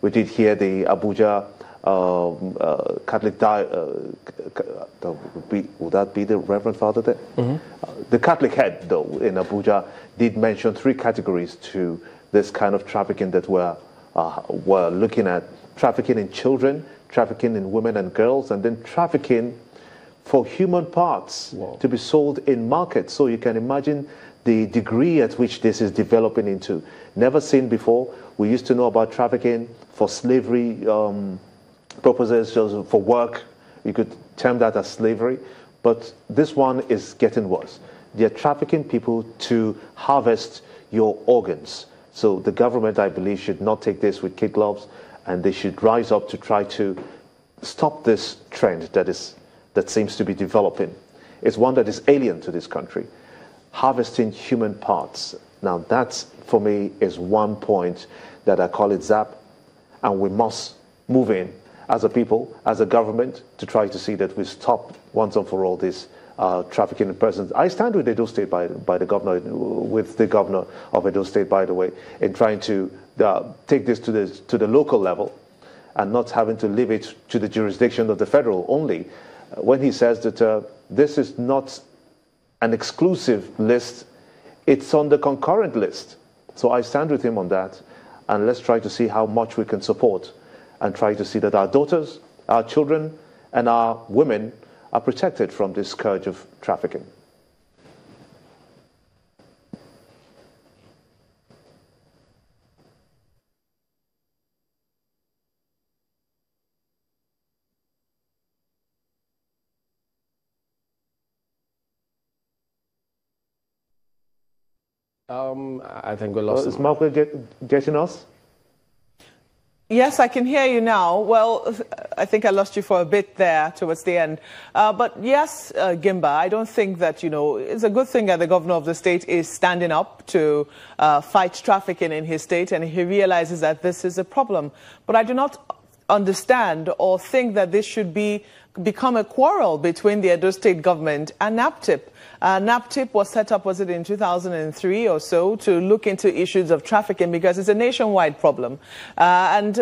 We did hear the Abuja Catholic would that be the Reverend Father there? The Catholic head, though, in Abuja did mention 3 categories to this kind of trafficking that we're looking at: trafficking in children, trafficking in women and girls, and then trafficking for human parts to be sold in markets. So you can imagine the degree at which this is developing into. Never seen before. We used to know about trafficking for slavery purposes, for work. You could term that as slavery. But this one is getting worse. They're trafficking people to harvest your organs. So the government, I believe, should not take this with kid gloves, and they should rise up to try to stop this trend that seems to be developing. It's one that is alien to this country. Harvesting human parts. Now that's, for me, is one point that I call it ZAP, and we must move in as a people, as a government, to try to see that we stop once and for all this trafficking in persons. I stand with Edo State by the governor, with the governor of Edo State, by the way, in trying to take this to the local level and not having to leave it to the jurisdiction of the federal only. When he says that this is not an exclusive list, it's on the concurrent list. So I stand with him on that, and let's try to see how much we can support and try to see that our daughters, our children, and our women are protected from this scourge of trafficking. I think we lost. Is Mark getting us? Yes, I can hear you now. Well, I think I lost you for a bit there towards the end. But yes, Gimba, I don't think that, it's a good thing that the governor of the state is standing up to fight trafficking in his state, and he realizes that this is a problem. But I do not understand or think that this should become a quarrel between the Edo State government and NAPTIP. NAPTIP was set up, was it in 2003 or so, to look into issues of trafficking because it's a nationwide problem. And,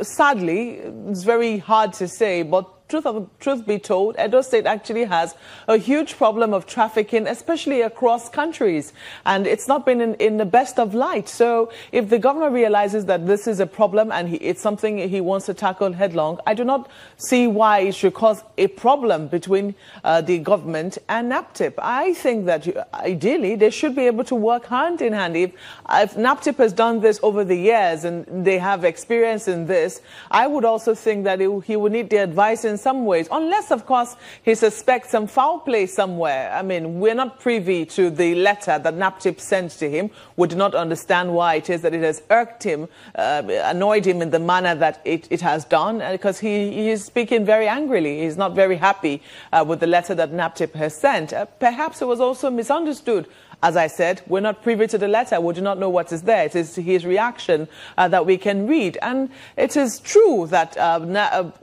sadly, it's very hard to say, but truth be told, Edo State actually has a huge problem of trafficking, especially across countries. And it's not been in the best of light. So if the governor realizes that this is a problem and it's something he wants to tackle headlong, I do not see why it should cause a problem between the government and NAPTIP. I think that ideally they should be able to work hand in hand. If NAPTIP has done this over the years and they have experience in this, I would also think that he would need the advice in some ways, unless, of course, he suspects some foul play somewhere. I mean, we're not privy to the letter that NAPTIP sent to him. We do not understand why it is that it has irked him, annoyed him in the manner that it has done, because he is speaking very angrily. He's not very happy with the letter that NAPTIP has sent. Perhaps it was also misunderstood. As I said, we're not privy to the letter. We do not know what is there. It is his reaction that we can read. And it is true that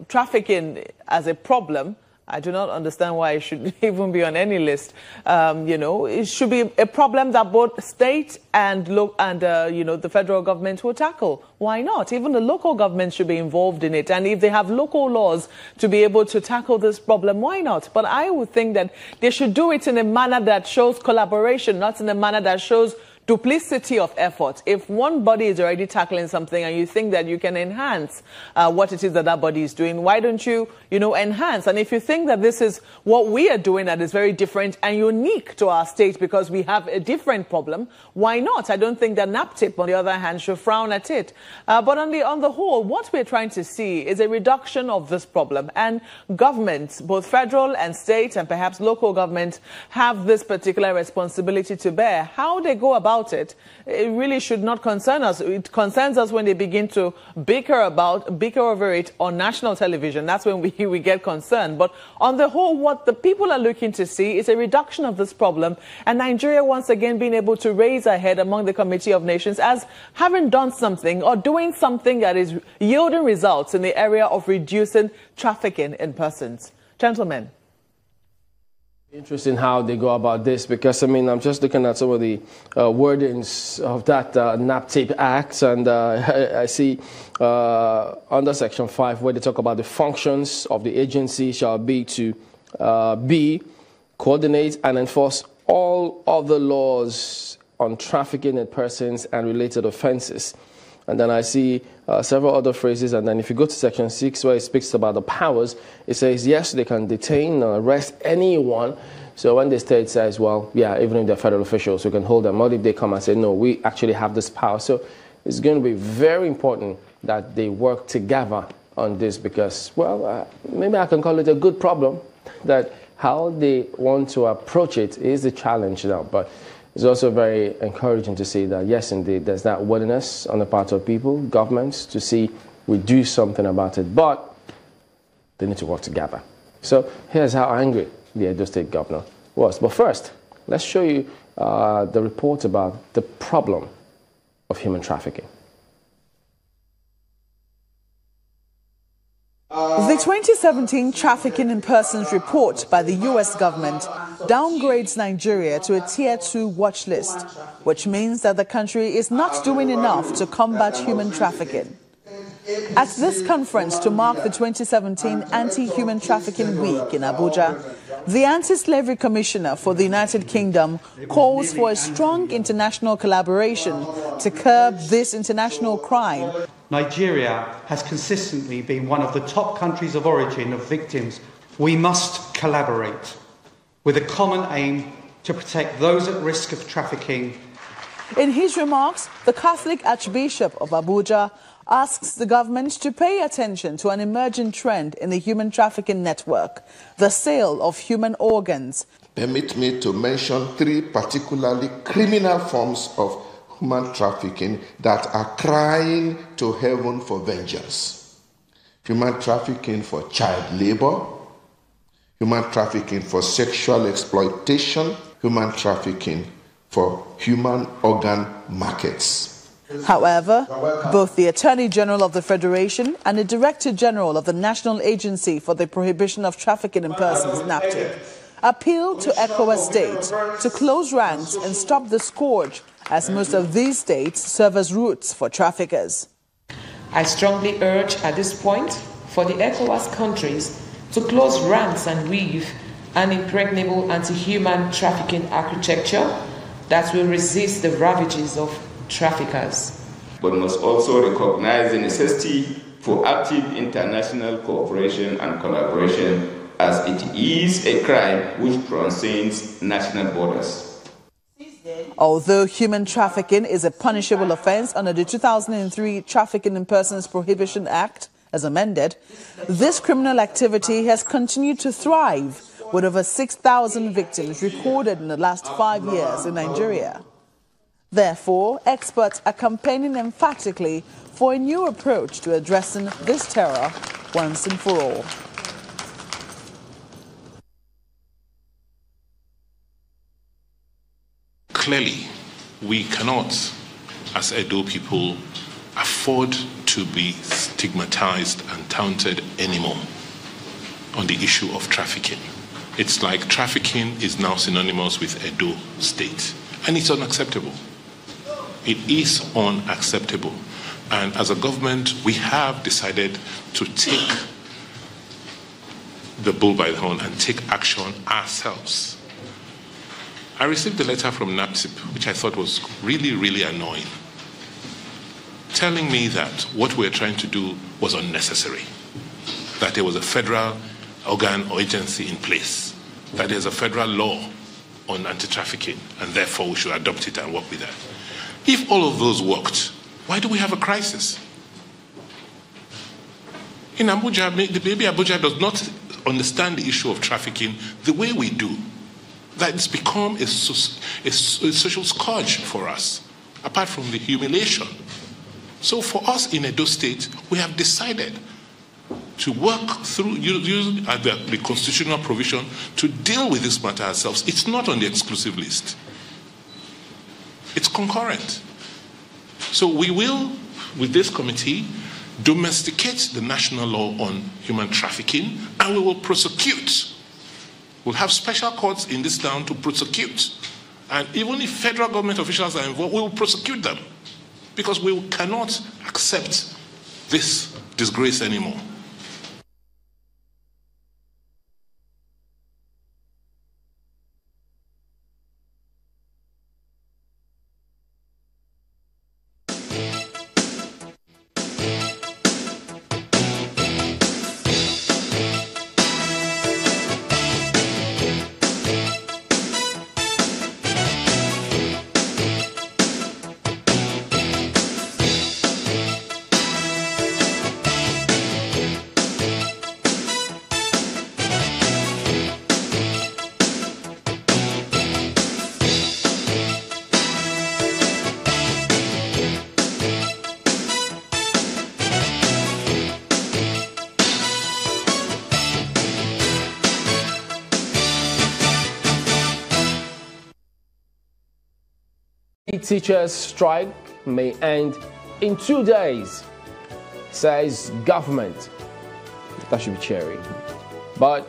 trafficking as a problem, I do not understand why it should even be on any list. It should be a problem that both state and the federal government will tackle. Why not? Even the local government should be involved in it. And if they have local laws to be able to tackle this problem, why not? But I would think that they should do it in a manner that shows collaboration, not in a manner that shows duplicity of effort. If one body is already tackling something and you think that you can enhance what it is that body is doing, why don't you, enhance? And if you think that this is what we are doing that is very different and unique to our state because we have a different problem, why not? I don't think that NAPTIP, on the other hand, should frown at it. But on the whole, what we're trying to see is a reduction of this problem. And governments, both federal and state and perhaps local governments, have this particular responsibility to bear. How they go about it really should not concern us. It concerns us when they begin to bicker over it on national television. That's when we get concerned. But on the whole, what the people are looking to see is a reduction of this problem, and Nigeria once again being able to raise our head among the Committee of Nations as having done something or doing something that is yielding results in the area of reducing trafficking in persons. Gentlemen. Interesting how they go about this, because I mean, I'm just looking at some of the wordings of that NAPTIP Act, and I see under Section 5 where they talk about the functions of the agency shall be to coordinate and enforce all other laws on trafficking in persons and related offenses. And then I see several other phrases. And then if you go to Section 6, where it speaks about the powers, it says, yes, they can detain or arrest anyone. So when the state says, well, yeah, even if they're federal officials, we can hold them. What if they come and say, no, we actually have this power? So it's going to be very important that they work together on this, because, well, maybe I can call it a good problem, that how they want to approach it is the challenge now. But it's also very encouraging to see that, yes, indeed, there's that willingness on the part of people, governments, to see we do something about it. But they need to work together. So here's how angry the Edo State governor was. But first, let's show you the report about the problem of human trafficking. The 2017 Trafficking in Persons report by the U.S. government downgrades Nigeria to a Tier 2 watch list, which means that the country is not doing enough to combat human trafficking. At this conference to mark the 2017 Anti-Human Trafficking Week in Abuja, the Anti-Slavery Commissioner for the United Kingdom calls for a strong international collaboration to curb this international crime. Nigeria has consistently been one of the top countries of origin of victims. We must collaborate with a common aim to protect those at risk of trafficking. In his remarks, the Catholic Archbishop of Abuja asks the government to pay attention to an emerging trend in the human trafficking network, the sale of human organs. Permit me to mention three particularly criminal forms of human trafficking that are crying to heaven for vengeance. Human trafficking for child labor, human trafficking for sexual exploitation, human trafficking for human organ markets. However, both the Attorney General of the Federation and the Director General of the National Agency for the Prohibition of Trafficking in Persons, NAPTIP, appealed to ECOWAS states to close ranks and stop the scourge, as most of these states serve as routes for traffickers. I strongly urge at this point for the ECOWAS countries to close ranks and weave an impregnable anti-human trafficking architecture that will resist the ravages of traffickers. But must also recognize the necessity for active international cooperation and collaboration, as it is a crime which transcends national borders. Although human trafficking is a punishable offense under the 2003 Trafficking in Persons Prohibition Act, as amended, this criminal activity has continued to thrive, with over 6,000 victims recorded in the last 5 years in Nigeria. Therefore, experts are campaigning emphatically for a new approach to addressing this terror once and for all. Clearly, we cannot, as Edo people, afford to be stigmatized and taunted anymore on the issue of trafficking. It's like trafficking is now synonymous with Edo State, and it's unacceptable. It is unacceptable. And as a government, we have decided to take the bull by the horn and take action ourselves. I received a letter from NAPTIP, which I thought was really, really annoying, telling me that what we're trying to do was unnecessary, that there was a federal organ or agency in place, that there's a federal law on anti-trafficking, and therefore we should adopt it and work with that. If all of those worked, why do we have a crisis? In Abuja, maybe Abuja does not understand the issue of trafficking the way we do. That it's become a social scourge for us, apart from the humiliation. So for us in Edo State, we have decided to work through using the constitutional provision to deal with this matter ourselves. It's not on the exclusive list. It's concurrent. So we will, with this committee, domesticate the national law on human trafficking, and we will prosecute We'll have special courts in this town to prosecute. And even if federal government officials are involved, we will prosecute them. Because we cannot accept this disgrace anymore. Teachers' strike may end in 2 days, says government. That should be cheery. But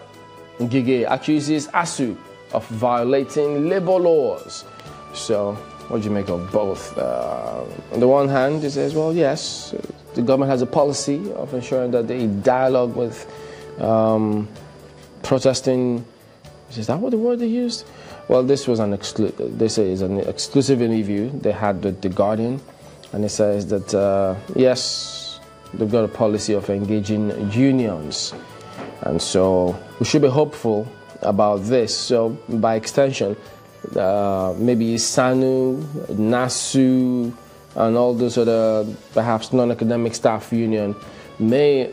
Ngige accuses ASU of violating labor laws. So, what do you make of both? On the one hand, it says, well, yes, the government has a policy of ensuring that they dialogue with protesting. Is that what the word they used? Well, this was they say it's an exclusive interview they had with The Guardian, and it says that, yes, they've got a policy of engaging unions, and so we should be hopeful about this. So, by extension, maybe SANU, NASU, and all those other, perhaps non-academic staff union may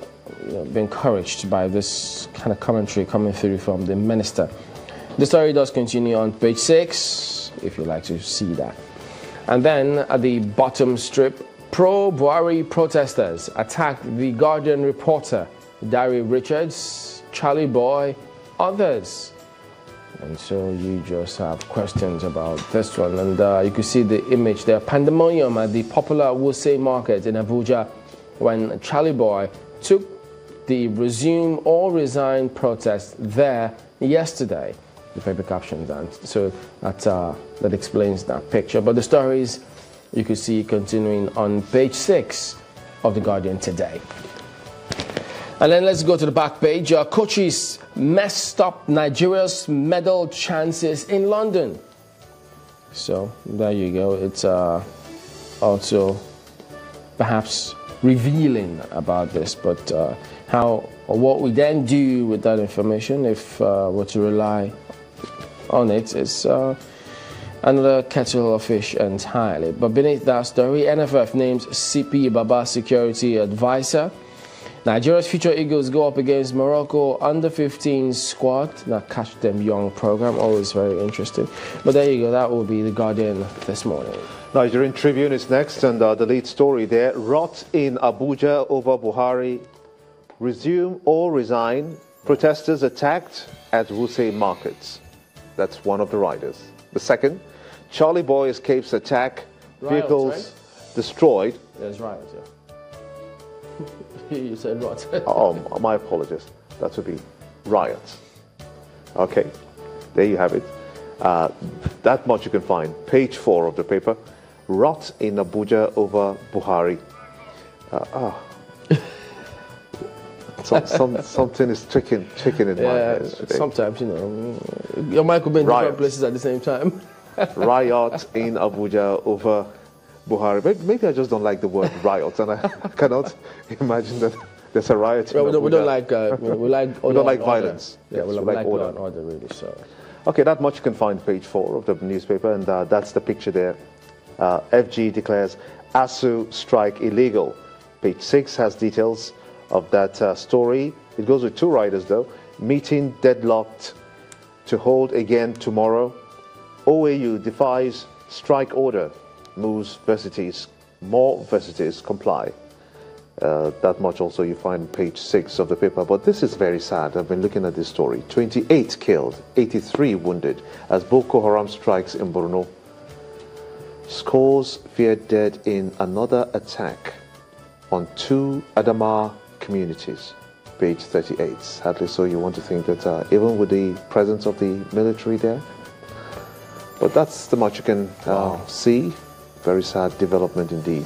be encouraged by this kind of commentary coming through from the minister. The story does continue on page 6, if you'd like to see that. And then at the bottom strip, pro-Buhari protesters attacked The Guardian reporter, Dari Richards, Charlie Boy, others. And so you just have questions about this one. And you can see the image there. Pandemonium at the popular Wuse market in Abuja when Charlie Boy took the resume or resign protest there yesterday. The paper captions, and so that explains that picture. But the stories you can see continuing on page 6 of The Guardian today. And then let's go to the back page. Coaches messed up Nigeria's medal chances in London. So there you go. It's also perhaps revealing about this, but what we then do with that information, if we're to rely on it, is another kettle of fish entirely. But beneath that story, NFF names CP Baba security advisor. Nigeria's future Eagles go up against Morocco under-15 squad. That Catch Them Young program, always very interesting. But there you go, that will be The Guardian this morning. Nigerian Tribune is next, and the lead story there, rot in Abuja over Buhari, resume or resign, protesters attacked at Wuse markets. That's one of the riders. The second, Charlie Boy escapes attack, vehicles right? Destroyed. That's right, yeah. You said rot. Oh, my apologies. That would be riots. Okay, there you have it. That much you can find. Page 4 of the paper. Rot in Abuja over Buhari. Something is tricking in my head today. Sometimes, your mind could be in different places at the same time. Riot in Abuja over Buhari. Maybe I just don't like the word riot, and I cannot imagine that there's a riot in Abuja. We don't like we don't like violence. Yeah, yes, we like order and order, really. So. Okay, that much you can find page 4 of the newspaper, and that's the picture there. FG declares ASU strike illegal. Page 6 has details of that story. It goes with 2 riders though. Meeting deadlocked to hold again tomorrow. OAU defies strike order. Moves varsities. More varsities comply. That much also you find on page 6 of the paper. But this is very sad. I've been looking at this story. 28 killed, 83 wounded as Boko Haram strikes in Borno. Scores feared dead in another attack on 2 Adama communities. page 38. Hardly so you want to think that even with the presence of the military there. But that's the much you can see. Very sad development indeed.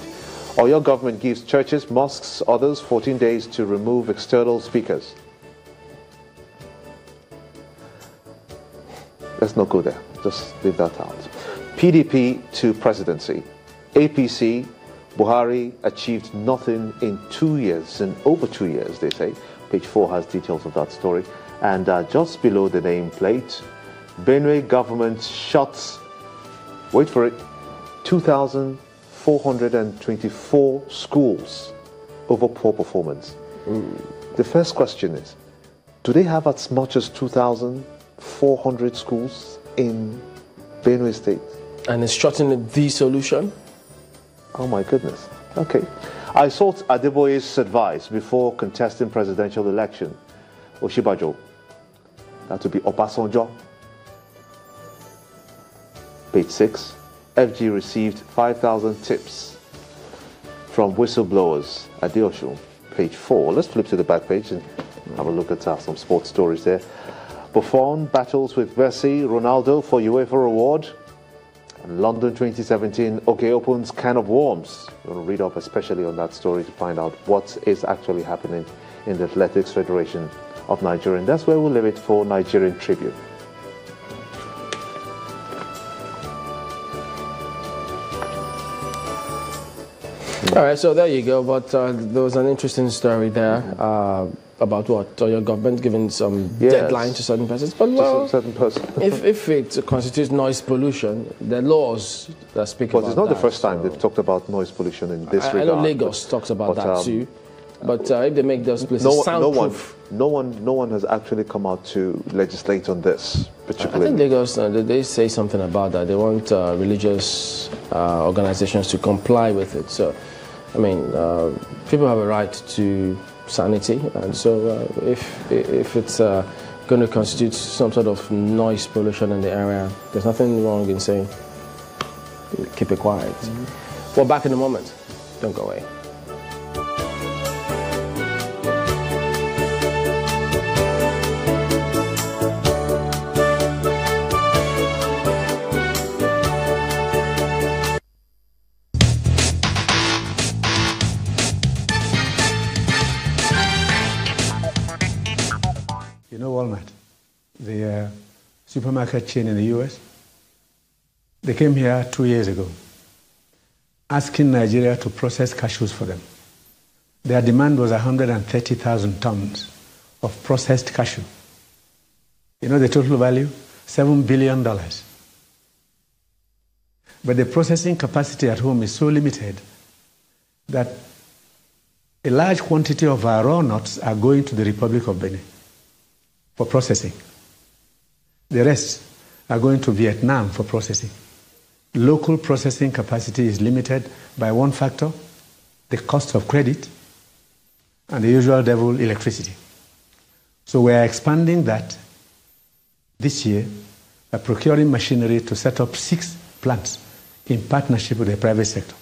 Or your government gives churches, mosques, others 14 days to remove external speakers. Let's not go there. Just leave that out. PDP to presidency. APC, Buhari achieved nothing in 2 years, in over 2 years, they say. Page 4 has details of that story. And just below the nameplate, Benue government shuts, wait for it, 2,424 schools over poor performance. The first question is, do they have as much as 2,400 schools in Benue State? And it's shutting the solution? Oh my goodness. Okay. I sought Adeboye's advice before contesting presidential election. Oshibajo. That would be Obasanjo. Page 6. FG received 5,000 tips from whistleblowers at Adeosun. Page 4. Let's flip to the back page and have a look at some sports stories there. Buffon battles with Messi, Ronaldo for UEFA award. And London 2017, OK opens can of worms. I'm going to read up especially on that story to find out what is actually happening in the Athletics Federation of Nigeria. And that's where we'll leave it for Nigerian Tribune. All right, so there you go. But there was an interesting story there about what? Your government giving some deadline to certain persons. But well, certain person. if it constitutes noise pollution, the laws that speak about that. But it's not the first time they've talked about noise pollution in this regard. I know Lagos talks about that too. But if they make those places soundproof. No one has actually come out to legislate on this, particularly. I think Lagos, they say something about that. They want religious organizations to comply with it. So, I mean, people have a right to sanity, and so if it's going to constitute some sort of noise pollution in the area, there's nothing wrong in saying keep it quiet. Well, back in a moment. Don't go away. Walmart, the supermarket chain in the US, they came here 2 years ago asking Nigeria to process cashews for them. Their demand was 130,000 tons of processed cashew. You know the total value? $7 billion. But the processing capacity at home is so limited that a large quantity of our raw nuts are going to the Republic of Benin for processing. The rest are going to Vietnam for processing. Local processing capacity is limited by one factor, the cost of credit, and the usual devil, electricity. So we are expanding that this year by procuring machinery to set up 6 plants in partnership with the private sector.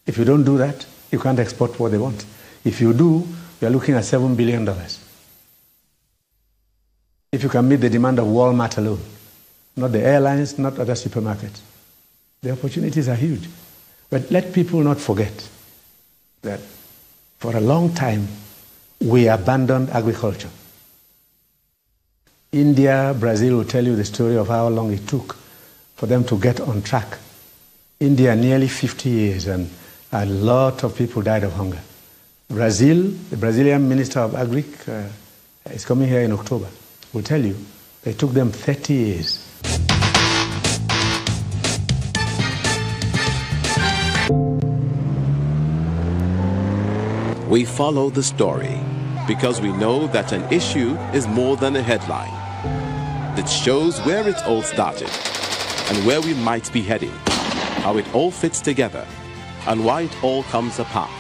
If you don't do that, you can't export what they want. If you do, we are looking at $7 billion. If you can meet the demand of Walmart alone, not the airlines, not other supermarkets, the opportunities are huge. But let people not forget that for a long time, we abandoned agriculture. India, Brazil will tell you the story of how long it took for them to get on track. India, nearly 50 years, and a lot of people died of hunger. Brazil, the Brazilian Minister of Agric is coming here in October, will tell you it took them 30 years. We follow the story because we know that an issue is more than a headline. It shows where it all started and where we might be heading, how it all fits together, and why it all comes apart.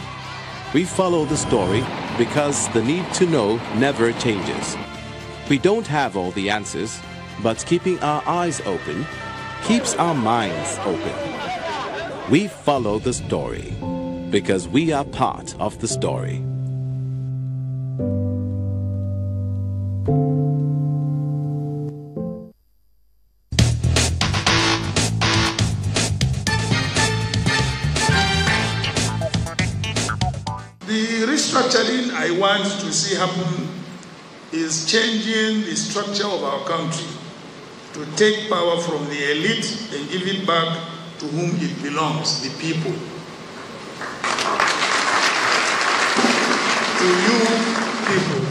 We follow the story because the need to know never changes. We don't have all the answers, but keeping our eyes open keeps our minds open. We follow the story because we are part of the story. restructuring I want to see happen is changing the structure of our country to take power from the elite and give it back to whom it belongs, the people. To you people.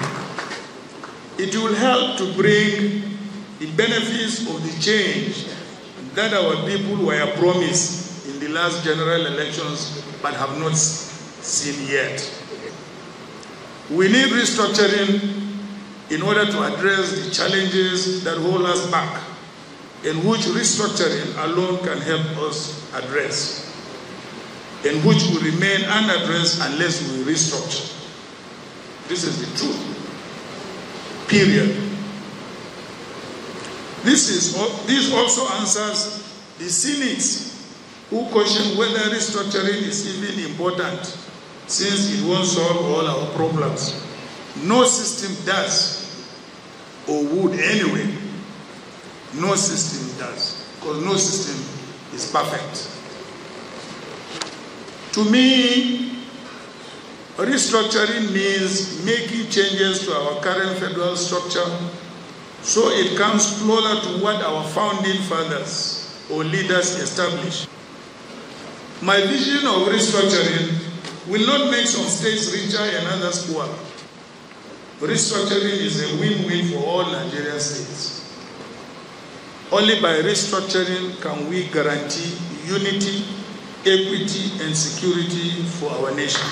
It will help to bring the benefits of the change that our people were promised in the last general elections but have not seen yet. We need restructuring in order to address the challenges that hold us back, and which restructuring alone can help us address, and which will remain unaddressed unless we restructure. This is the truth. Period. This also answers the cynics who question whether restructuring is even important, since it won't solve all our problems. No system does, or would anyway. No system does, because no system is perfect. To me, restructuring means making changes to our current federal structure so it comes closer to what our founding fathers or leaders established. My vision of restructuring will not make some states richer and others poorer. Restructuring is a win-win for all Nigerian states. Only by restructuring can we guarantee unity, equity, and security for our nation.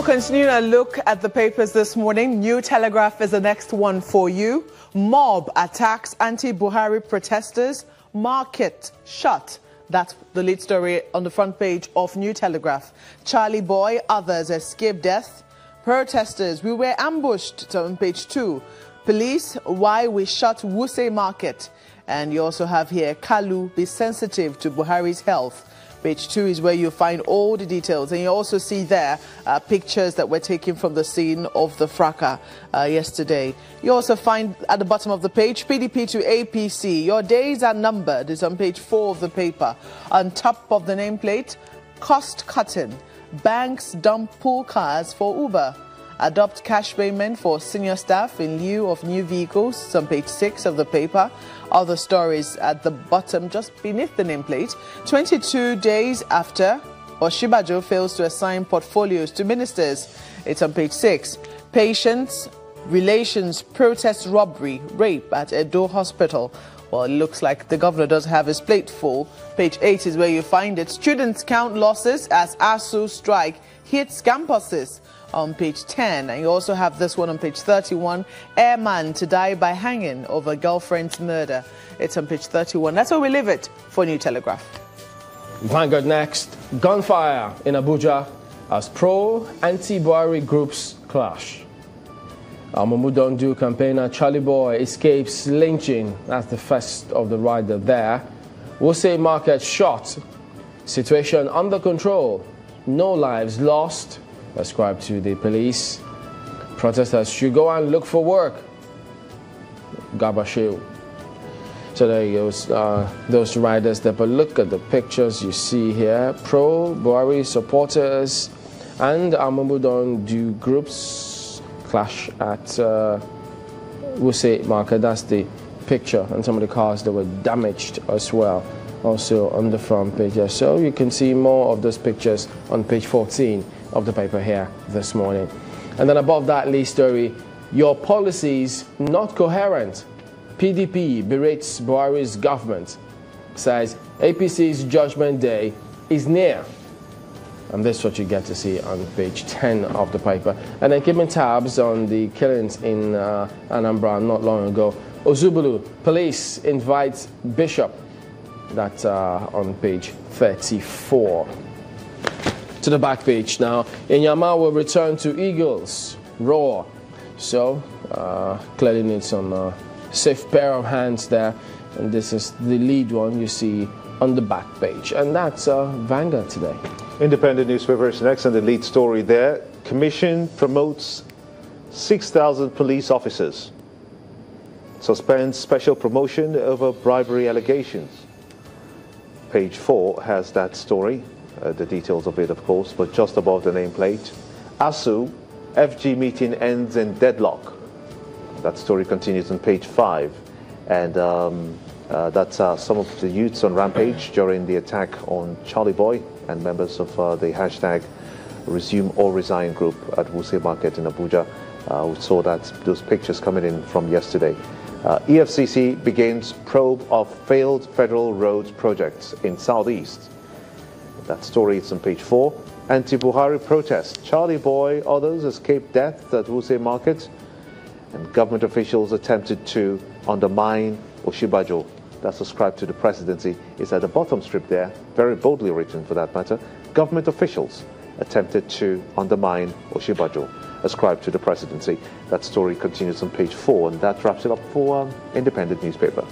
Continuing a look at the papers this morning, New Telegraph is the next one for you. Mob attacks anti-Buhari protesters, market shut. That's the lead story on the front page of New Telegraph. Charlie Boy, others escape death. Protesters, we were ambushed, on page 2. Police, why we shut Wuse Market. And you also have here, Kalu, be sensitive to Buhari's health. Page 2 is where you find all the details. And you also see there pictures that were taken from the scene of the fracas yesterday. You also find at the bottom of the page, PDP to APC. Your days are numbered. It's on page 4 of the paper. On top of the nameplate, cost cutting. Banks dump pool cars for Uber. Adopt cash payment for senior staff in lieu of new vehicles. It's on page 6 of the paper. Other stories at the bottom, just beneath the nameplate. 22 days after Oshibajo fails to assign portfolios to ministers. It's on page 6. Patients, relations, protest robbery, rape at Edo Hospital. Well, it looks like the governor does have his plate full. Page 8 is where you find it. Students count losses as ASU strike hits campuses. On page 10, and you also have this one on page 31, airman to die by hanging over girlfriend's murder. It's on page 31. That's where we leave it for New Telegraph. Vanguard next. Gunfire in Abuja as pro-anti-Buhari groups clash. Amumudondu campaigner Charlie Boy escapes lynching. That's the first of the rider there. Wuse Market shot. Situation under control. No lives lost. Ascribed to the police. Protesters should go and look for work. Gabashew. So there you go, those riders there. But look at the pictures you see here. Pro-Buhari supporters and Amumudondu groups clash at Wuse Market. That's the picture, and some of the cars that were damaged as well. Also on the front page here. So you can see more of those pictures on page 14 of the paper here this morning. And then above that lead story, your policies not coherent. PDP berates Buhari's government, says APC's judgment day is near. And this is what you get to see on page 10 of the paper. And then keeping tabs on the killings in Anambra not long ago. Ozubulu, police invites Bishop. That's on page 34. To the back page now. Inyama will return to Eagles. Roar. So, clearly needs some safe pair of hands there. And this is the lead one you see on the back page. And that's Vanguard today. Independent newspaper is next, and the lead story there. Commission promotes 6,000 police officers. Suspends special promotion over bribery allegations. Page 4 has that story, the details of it, of course, but just above the nameplate. ASU, FG meeting ends in deadlock. That story continues on page 5. And that's some of the youths on rampage during the attack on Charlie Boy and members of the hashtag Resume or Resign group at Wuse Market in Abuja. We saw those pictures coming in from yesterday. EFCC begins probe of failed federal roads projects in Southeast. That story is on page 4. Anti-Buhari protest. Charlie Boy, others escaped death at Wuse Market. And government officials attempted to undermine Oshibajo. That's ascribed to the presidency. It's at the bottom strip there, very boldly written for that matter. Government officials attempted to undermine Oshibajo, ascribed to the presidency. That story continues on page 4, and that wraps it up for Independent newspaper.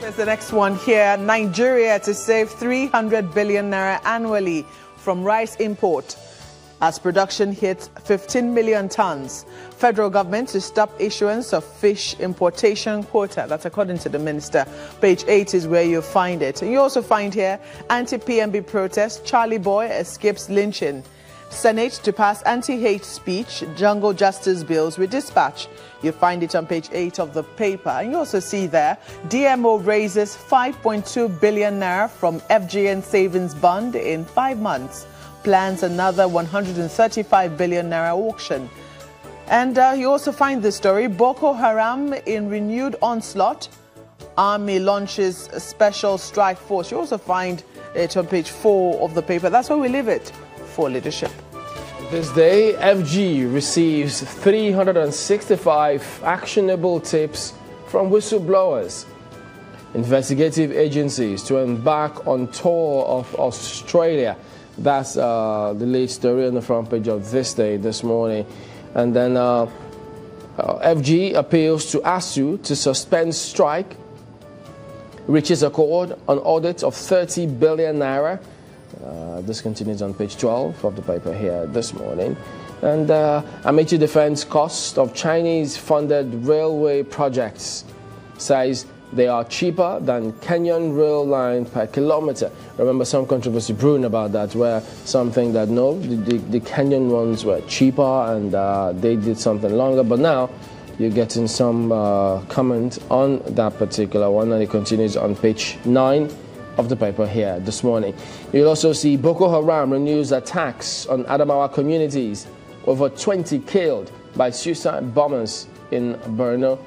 There's the next one here. Nigeria to save 300 billion naira annually from rice import as production hits 15 million tons. Federal government to stop issuance of fish importation quota. That's according to the minister. Page 8 is where you'll find it. And you also find here anti-PMB protest. Charlie Boy escapes lynching. Senate to pass anti-hate speech, jungle justice bills with dispatch. You'll find it on page 8 of the paper. And you also see there, DMO raises 5.2 billion naira from FGN savings bond in 5 months. Plans another 135 billion naira auction. And you also find this story, Boko Haram in renewed onslaught. Army launches a special strike force. You also find it on page 4 of the paper. That's where we leave it for leadership. This day, FG receives 365 actionable tips from whistleblowers. Investigative agencies to embark on tour of Australia. That's the lead story on the front page of This Day this morning. And then FG appeals to ASU to suspend strike, reaches accord on audit of 30 billion naira. This continues on page 12 of the paper here this morning. And Amici defends cost of Chinese-funded railway projects, says they are cheaper than Kenyan rail line per kilometer. Remember some controversy brewing about that, where some think that no, the Kenyan ones were cheaper and they did something longer. But now you're getting some comment on that particular one, and it continues on page 9 of the paper here this morning. You'll also see Boko Haram renews attacks on Adamawa communities. Over 20 killed by suicide bombers in Borno.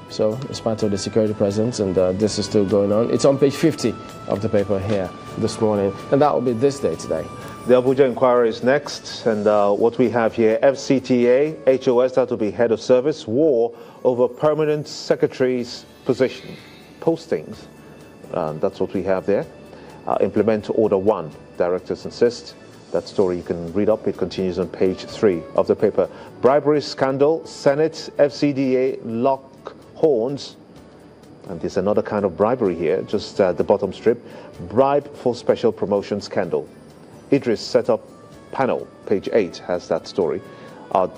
So it's part of the security presence, and this is still going on. It's on page 50 of the paper here this morning, and that will be This Day today. The Abuja inquiry is next, and what we have here, FCTA, HOS, that will be head of service, war over permanent secretary's position, postings. That's what we have there. Implement Order 1, directors insist. That story you can read up. It continues on page 3 of the paper. Bribery scandal, Senate, FCDA lock horns. And there's another kind of bribery here, just at the bottom strip. Bribe for special promotion scandal. Idris set up panel, page 8 has that story.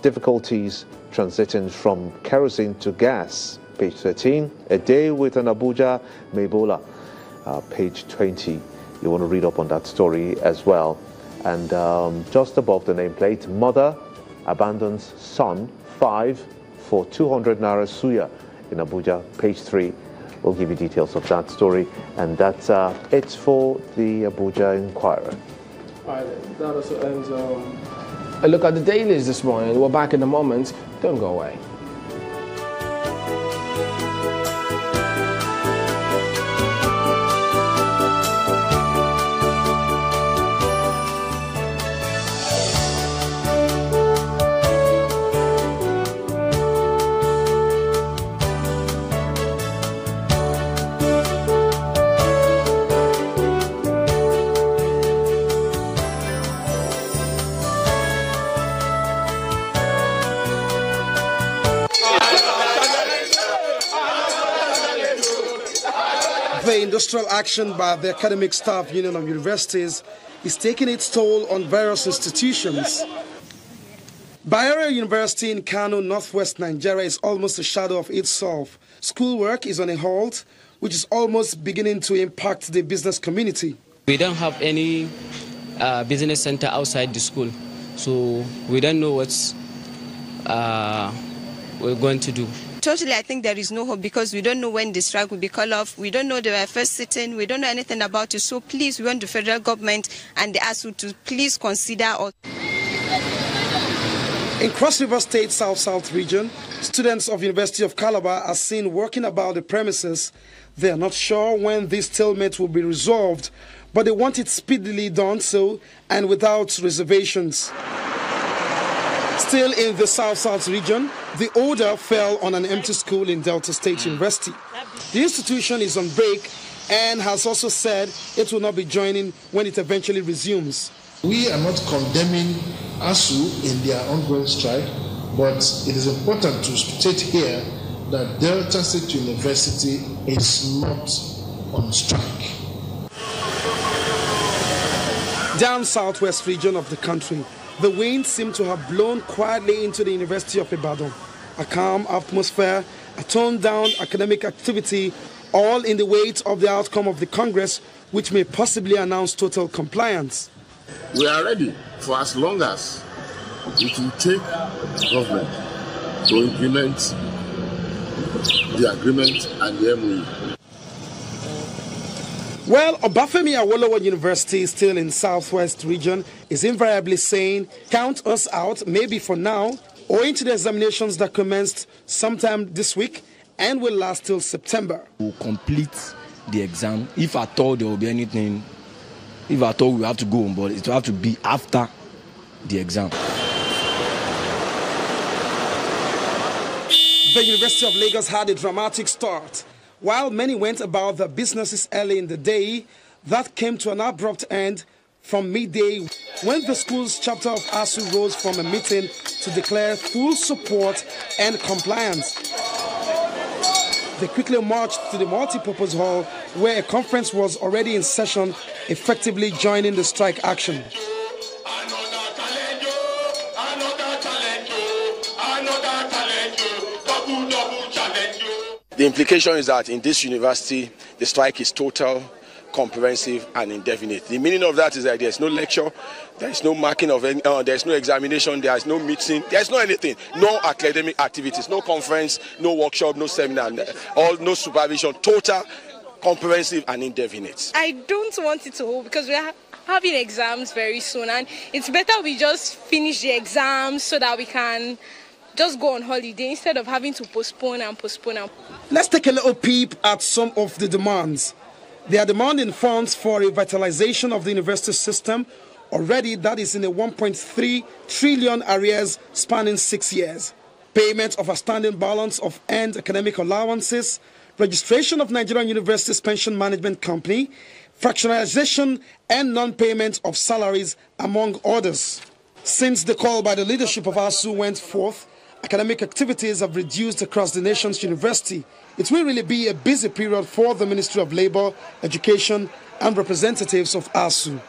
Difficulties transiting from kerosene to gas, page 13. A day with an Abuja Mebola, page 20. You want to read up on that story as well. And just above the nameplate, mother abandons son 5 for 200 naira suya in Abuja, page 3. We'll give you details of that story. And that's it for the Abuja Inquirer. All right, that also ends a look at the dailies this morning. We're back in a moment. Don't go away. The industrial action by the Academic Staff Union of Universities is taking its toll on various institutions. Biafra University in Kano, northwest Nigeria, is almost a shadow of itself. Schoolwork is on a halt, which is almost beginning to impact the business community. We don't have any business center outside the school, so we don't know what we're going to do. Totally, I think there is no hope because we don't know when the strike will be called off. We don't know the first sitting. We don't know anything about it. So please, we want the federal government and the ASU to please consider us. In Cross River State South region, students of University of Calabar are seen walking about the premises. They are not sure when this stalemate will be resolved, but they want it speedily done so and without reservations. Still in the South region, the order fell on an empty school in Delta State University. The institution is on break and has also said it will not be joining when it eventually resumes. We are not condemning ASU in their ongoing strike, but it is important to state here that Delta State University is not on strike. Down southwest region of the country, the winds seem to have blown quietly into the University of Ibadan. A calm atmosphere, a toned-down academic activity, all in the wait of the outcome of the Congress, which may possibly announce total compliance. We are ready for as long as it will take government to implement the agreement and the MOU. Well, Obafemi Awolowo University, still in southwest region, is invariably saying, count us out, maybe for now, owing to the examinations that commenced sometime this week and will last till September. We'll complete the exam. If at all there will be anything, if at all we have to go on board, it will have to be after the exam. The University of Lagos had a dramatic start. While many went about their businesses early in the day, that came to an abrupt end from midday when the school's chapter of ASU rose from a meeting to declare full support and compliance. They quickly marched to the multipurpose hall where a conference was already in session, effectively joining the strike action. The implication is that in this university, the strike is total, comprehensive, and indefinite. The meaning of that is that there's no lecture, there's no marking of any, there's no examination, there's no meeting, there's no anything, no academic activities, no conference, no workshop, no seminar, no supervision, total, comprehensive, and indefinite. I don't want it to hold because we are having exams very soon, and it's better we just finish the exams so that we can just go on holiday instead of having to postpone and postpone. Let's take a little peep at some of the demands. They are demanding funds for revitalization of the university system. Already that is in a 1.3 trillion arrears spanning 6 years. Payment of a standing balance of earned academic allowances, registration of Nigerian Universities Pension Management Company, fractionalization and non-payment of salaries, among others. Since the call by the leadership of ASU went forth, academic activities have reduced across the nation's university. It will really be a busy period for the Ministry of Labour, Education and representatives of ASU.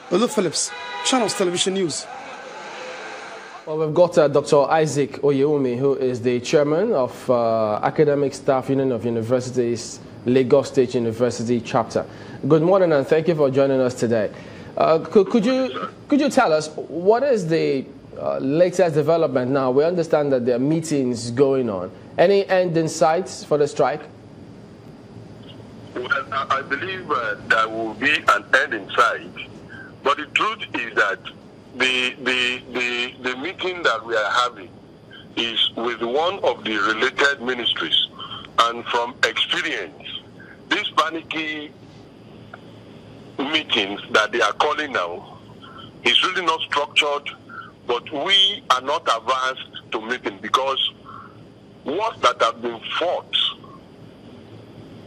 Olu Phillips, Channels Television News. Well, we've got Dr. Isaac Oyewumi, who is the chairman of Academic Staff Union of Universities, Lagos State University chapter. Good morning and thank you for joining us today. Could you tell us what is the latest development now? We understand that there are meetings going on. Any end in sight for the strike? Well, I believe there will be an end in sight. But the truth is that the meeting that we are having is with one of the related ministries. And from experience, these panicky meetings that they are calling now is really not structured, but we are not averse to meeting because wars that have been fought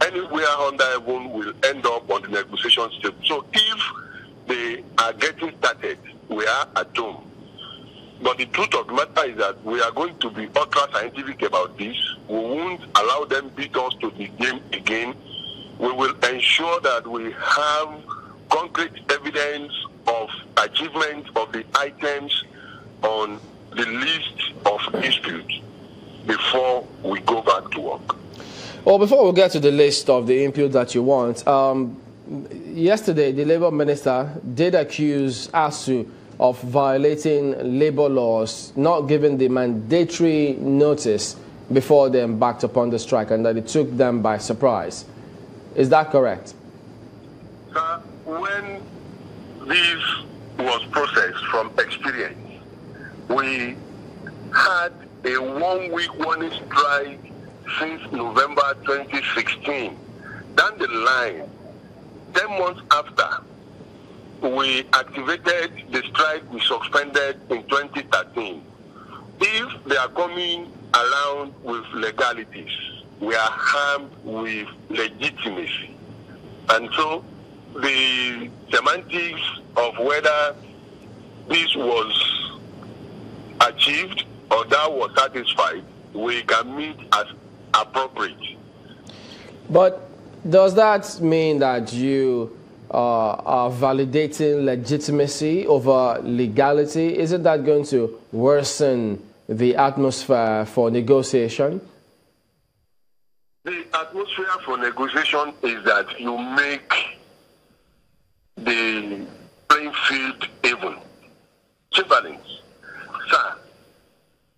anywhere under heaven will end up on the negotiation table. So if they are getting started, we are at home. But the truth of the matter is that we are going to be ultra scientific about this. We won't allow them beat us to the game again. We will ensure that we have concrete evidence of achievement of the items on the list of disputes before we go back to work. Well, before we get to the list of the input that you want, yesterday the Labour Minister did accuse ASU of violating labour laws, not giving the mandatory notice before they embarked upon the strike, and that it took them by surprise. Is that correct? Sir, when this was processed from experience, we had a 1-week warning strike since November 2016. Down the line, 10 months after, we activated the strike we suspended in 2013. If they are coming around with legalities, we are harmed with legitimacy. And so the semantics of whether this was achieved or that was satisfied, we can meet as appropriate. But does that mean that you are validating legitimacy over legality? Isn't that going to worsen the atmosphere for negotiation? The atmosphere for negotiation is that you make the playing field even. Chamberlains, sir,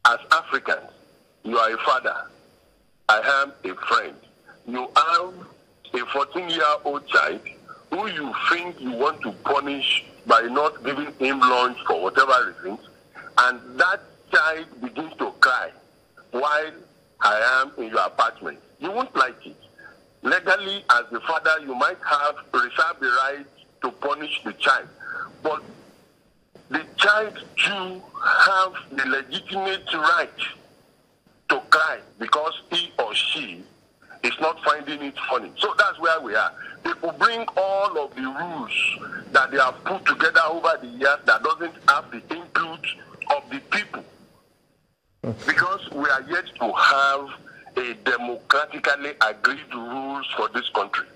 as Africans, you are a father. I am a friend. You have a 14-year-old child who you think you want to punish by not giving him lunch for whatever reasons, and that child begins to cry while I am in your apartment. You won't like it. Legally, as the father, you might have reserved the right to punish the child, but the child too have the legitimate right to cry because he or she is not finding it funny. So that's where we are. People bring all of the rules that they have put together over the years that doesn't have the input of the people. Because we are yet to have a democratically agreed rules for this country.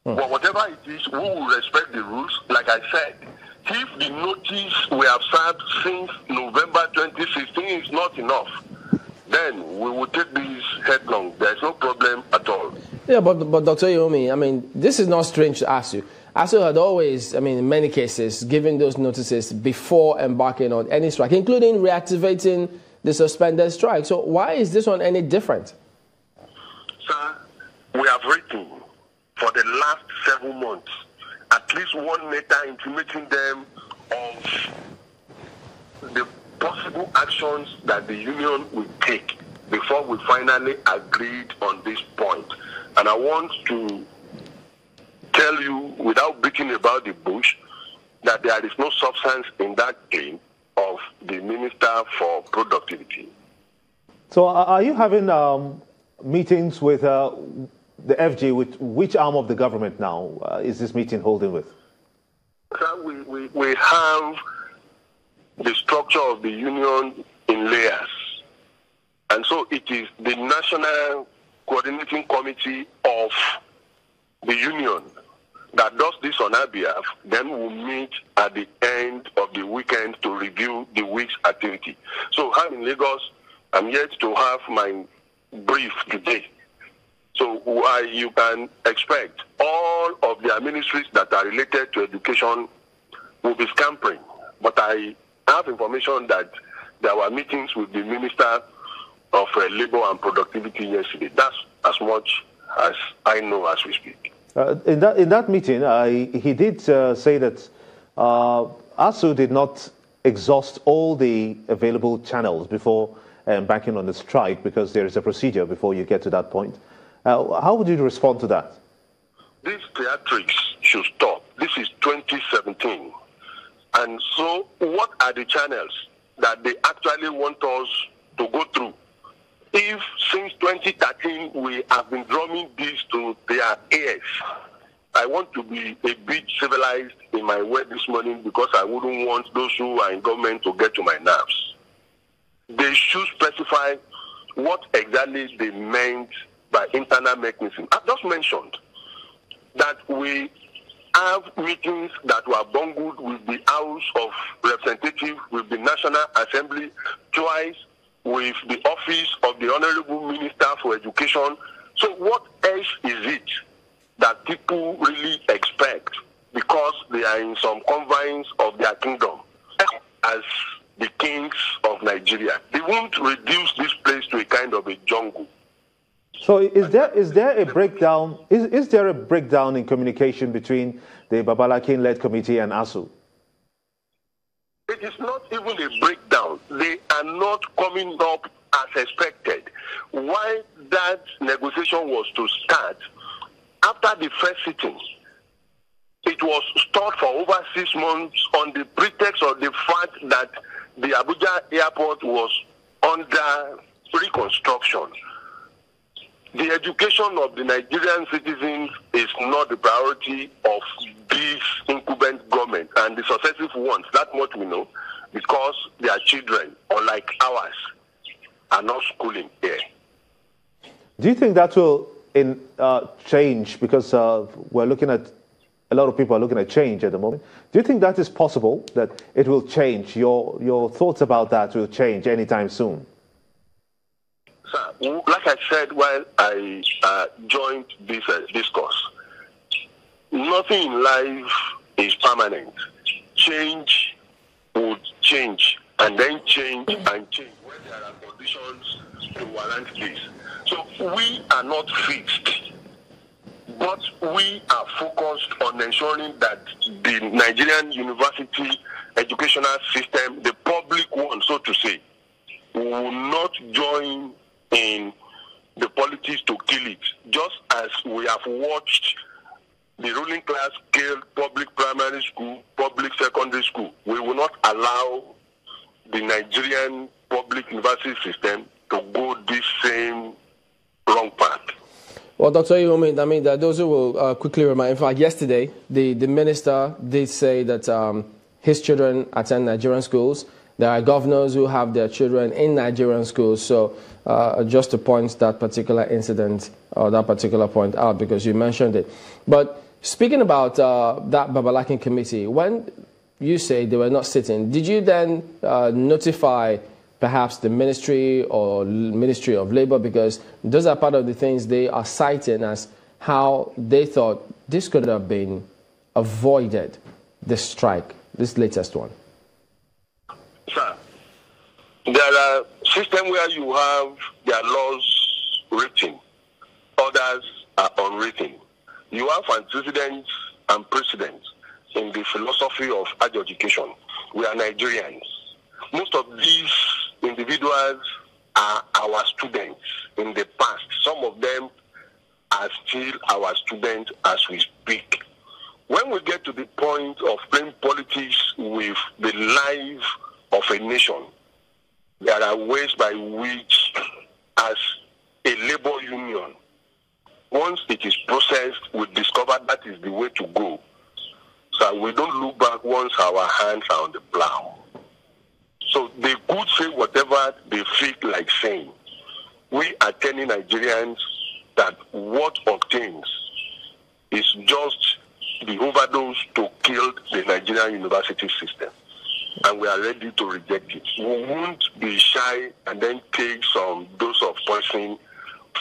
But whatever it is, we will respect the rules. Like I said, if the notice we have served since November 2016 is not enough, then we will take this headlong. There's no problem at all. Yeah, but Dr. Yomi, I mean, this is not strange to ASU. ASU had always, I mean, in many cases, given those notices before embarking on any strike, including reactivating the suspended strike. So why is this one any different? Sir, we have written for the last 7 months at least one letter intimating them of the possible actions that the union will take before we finally agreed on this point. And I want to tell you, without beating about the bush, that there is no substance in that claim of the Minister for Productivity. So are you having meetings with the FG? With which arm of the government now is this meeting holding with? Sir, we have the structure of the union in layers. And so it is the National Coordinating Committee of the union that does this on our behalf. Then we'll meet at the end of the weekend to review the week's activity. So I'm in Lagos. I'm yet to have my brief today. So you can expect all of their ministries that are related to education will be scampering. But I have information that there were meetings with the Minister of Labour and Productivity yesterday. That's as much as I know as we speak. In that meeting, he did say that ASU did not exhaust all the available channels before embarking on the strike because there is a procedure before you get to that point. How would you respond to that? These theatrics should stop. This is 2017. And so what are the channels that they actually want us to go through? If since 2013 we have been drumming this to their ears, I want to be a bit civilized in my word this morning because I wouldn't want those who are in government to get to my nerves. They should specify what exactly they meant by internal mechanism. I've just mentioned that we have meetings that were bungled with the House of Representatives, with the National Assembly, twice with the office of the Honorable Minister for Education. So what else is it that people really expect because they are in some confines of their kingdom as the kings of Nigeria? They won't reduce this place to a kind of a jungle. So is there a breakdown? Is there a breakdown in communication between the Babalakin-led committee and ASU? It is not even a breakdown. They are not coming up as expected. Why that negotiation was to start after the first sitting, it was stalled for over 6 months on the pretext of the fact that the Abuja airport was under reconstruction. The education of the Nigerian citizens is not the priority of this incumbent government and the successive ones. That much we know, because their children, unlike ours, are not schooling here. Do you think that will change? Because we're looking at, a lot of people are looking at change at the moment. Do you think that is possible, that it will change? Your thoughts about that will change anytime soon? Sir, like I said while I joined this discourse, nothing in life is permanent. Change would change and then change and change when there are conditions to warrant this. So we are not fixed, but we are focused on ensuring that the Nigerian university educational system, the public one, so to say, will not join in the politics to kill it, just as we have watched the ruling class kill public primary school, public secondary school. We will not allow the Nigerian public university system to go this same wrong path. Well, Dr. Iwomi, I mean, those who will quickly remind, in fact, yesterday, the minister did say that his children attend Nigerian schools. There are governors who have their children in Nigerian schools. So just to point that particular incident or that particular point out, because you mentioned it. But speaking about that Babalakin committee, when you say they were not sitting, did you then notify perhaps the ministry or Ministry of Labor? Because those are part of the things they are citing as how they thought this could have been avoided, this strike, this latest one. Sir, there are systems where you have their laws written, others are unwritten. You have antecedents and precedents in the philosophy of higher education. We are Nigerians. Most of these individuals are our students in the past. Some of them are still our students as we speak. When we get to the point of playing politics with the life of a nation, there are ways by which, as a labor union, once it is processed, we discover that is the way to go. So we don't look back once our hands are on the plow. So they could say whatever they feel like saying. We are telling Nigerians that what obtains is just the overdose to kill the Nigerian university system. And we are ready to reject it. We won't be shy and then take some dose of poison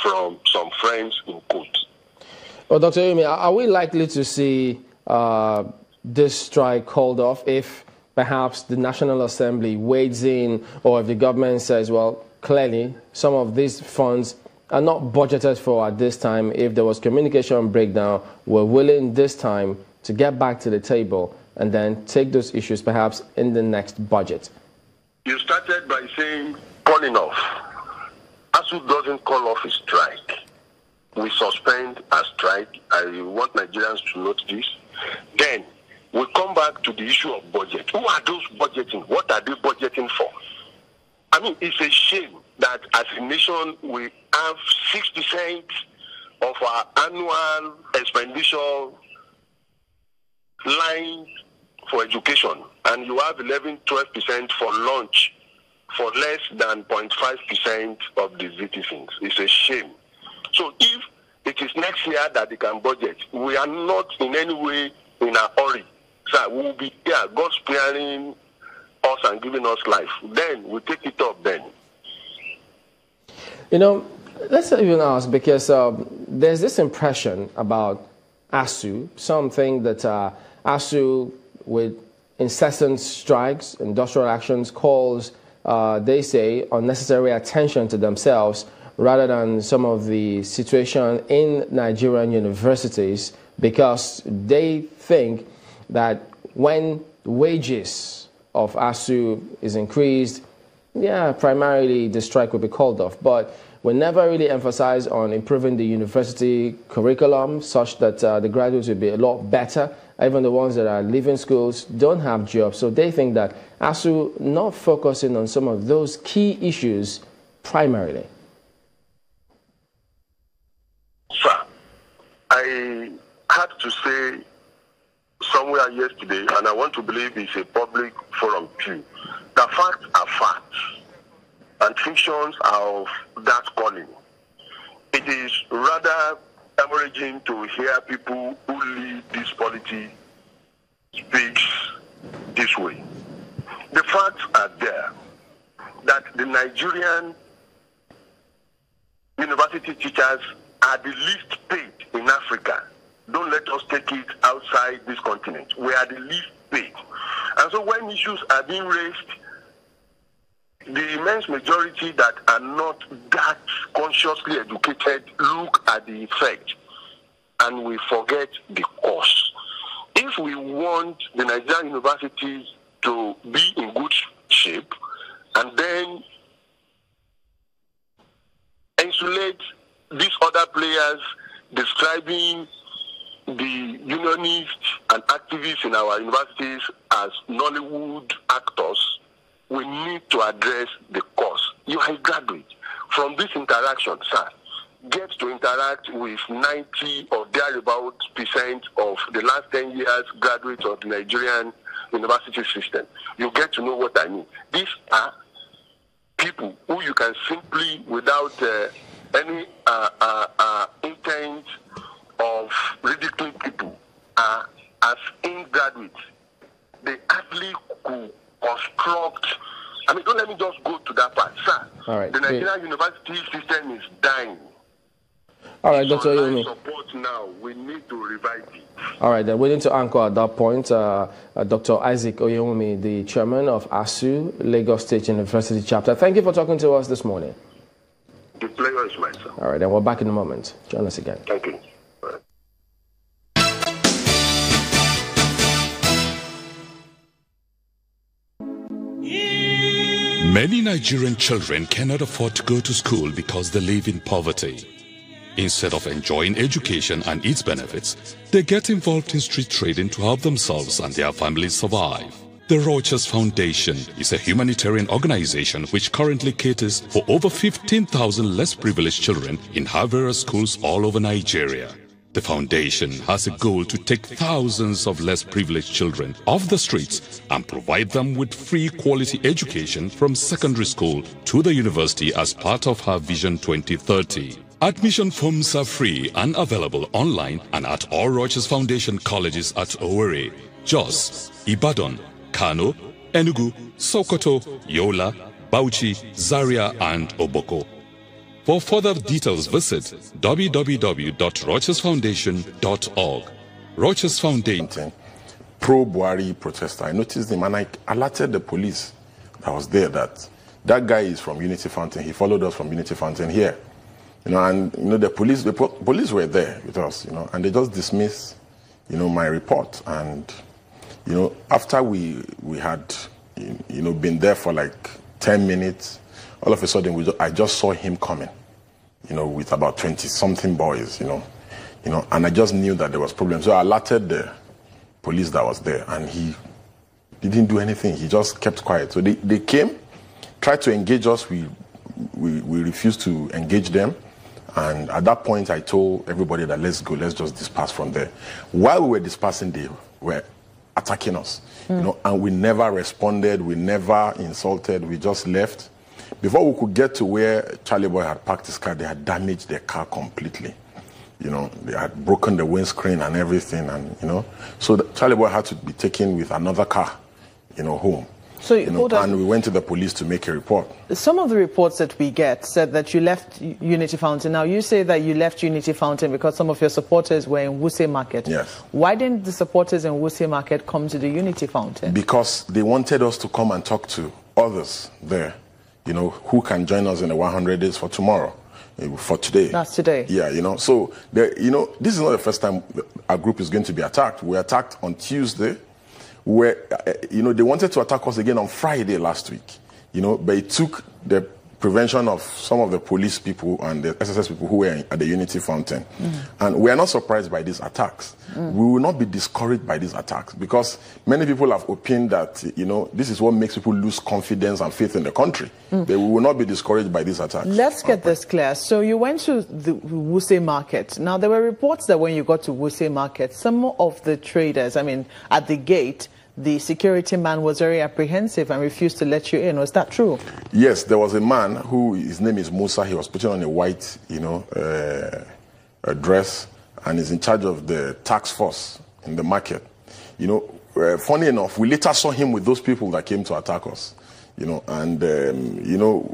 from some friends in court. Well, Dr. Iwomi, are we likely to see this strike called off if perhaps the National Assembly wades in, or if the government says, well, clearly some of these funds are not budgeted for at this time? If there was communication breakdown, we're willing this time to get back to the table and then take those issues perhaps in the next budget. You started by saying calling off. ASU doesn't call off a strike. We suspend a strike. I want Nigerians to note this. Then we come back to the issue of budget. Who are those budgeting? What are they budgeting for? I mean, it's a shame that as a nation we have 6% of our annual expenditure line for education, and you have 11-12% for lunch for less than 0.5% of the citizens. It's a shame. So if it is next year that they can budget, we are not in any way in a hurry. Sir, we will be here, God sparing us and giving us life. Then we take it up then. You know, let's even ask, because there's this impression about ASUU, something that ASUU, with incessant strikes, industrial actions, calls, they say, unnecessary attention to themselves rather than some of the situation in Nigerian universities, because they think that when wages of ASUU is increased, yeah, primarily the strike will be called off. But we never really emphasize on improving the university curriculum such that the graduates will be a lot better. Even the ones that are leaving schools don't have jobs. So they think that ASUU not focusing on some of those key issues primarily. Sir, I had to say somewhere yesterday, and I want to believe it's a public forum too, the facts are facts, and fictions are of that calling. It is rather encouraging to hear people who lead this polity speak this way. The facts are there that the Nigerian university teachers are the least paid in Africa. Don't let us take it outside this continent. We are the least paid. And so when issues are being raised, the immense majority that are not that consciously educated look at the effect and we forget the cause. If we want the Nigerian universities to be in good shape and then insulate these other players describing the unionists and activists in our universities as Nollywood actors, we need to address the cause. You are a graduate. From this interaction, sir, get to interact with 90 or thereabouts % of the last 10 years graduates of the Nigerian university system. You get to know what I mean. These are people who you can simply, without any intent of ridiculing people, as in-graduates, they actually could construct. I mean, don't let me just go to that part, sir. All right. The Nigerian university system is dying. All right, Dr. Yomi. Support now. We need to revive it. All right, then we need to anchor at that point. Dr. Isaac Oyewumi, the chairman of ASUU, Lagos State University chapter. Thank you for talking to us this morning. The pleasure is mine, sir. All right, then we're back in a moment. Join us again. Thank you. Many Nigerian children cannot afford to go to school because they live in poverty. Instead of enjoying education and its benefits, they get involved in street trading to help themselves and their families survive. The Rogers Foundation is a humanitarian organization which currently caters for over 15,000 less privileged children in various schools all over Nigeria. The foundation has a goal to take thousands of less privileged children off the streets and provide them with free quality education from secondary school to the university as part of her Vision 2030. Admission forms are free and available online and at all Rogers Foundation colleges at Owerri, Jos, Ibadan, Kano, Enugu, Sokoto, Yola, Bauchi, Zaria and Oboko. For further details, visit www.rochersfoundation.org. Rogers Foundation. Pro-Buhari protester. I noticed him and I alerted the police that was there that guy is from Unity Fountain. He followed us from Unity Fountain here. And the police were there with us, and they just dismissed, my report. And, after we had, been there for like 10 minutes, all of a sudden I just saw him coming, with about 20-something boys, and I just knew that there was problem. So I alerted the police that was there, and he didn't do anything. He just kept quiet. So they came, tried to engage us. We refused to engage them. And at that point, I told everybody that let's go, let's just disperse from there. While we were dispersing, they were attacking us, and we never responded, we never insulted, we just left. Before we could get to where Charlie Boy had parked his car, they had damaged their car completely. You know, they had broken the windscreen and everything, and you know, so Charlie Boy had to be taken with another car, you know, home. So hold on. And we went to the police to make a report. Some of the reports that we get said that you left Unity Fountain. Now you say that you left Unity Fountain because some of your supporters were in Wuse Market. Yes. Why didn't the supporters in Wuse Market come to the Unity Fountain? Because they wanted us to come and talk to others there, you know, who can join us in the 100 days for tomorrow. For today. That's today. Yeah, you know. So, you know, this is not the first time our group is going to be attacked. We were attacked on Tuesday, where, you know, they wanted to attack us again on Friday last week. You know, but it took the prevention of some of the police people and the SSS people who were at the Unity Fountain. And we are not surprised by these attacks. We will not be discouraged by these attacks because many people have opined that, you know, this is what makes people lose confidence and faith in the country. But we will not be discouraged by these attacks. Let's get this clear. So you went to the Wuse Market. Now, there were reports that when you got to Wuse Market, some of the traders, I mean, at the gate, the security man was very apprehensive and refused to let you in. Was that true? Yes, there was a man who, his name is Musa. He was putting on a white, you know, a dress, and is in charge of the tax force in the market. You know, funny enough, we later saw him with those people that came to attack us. You know, and, you know,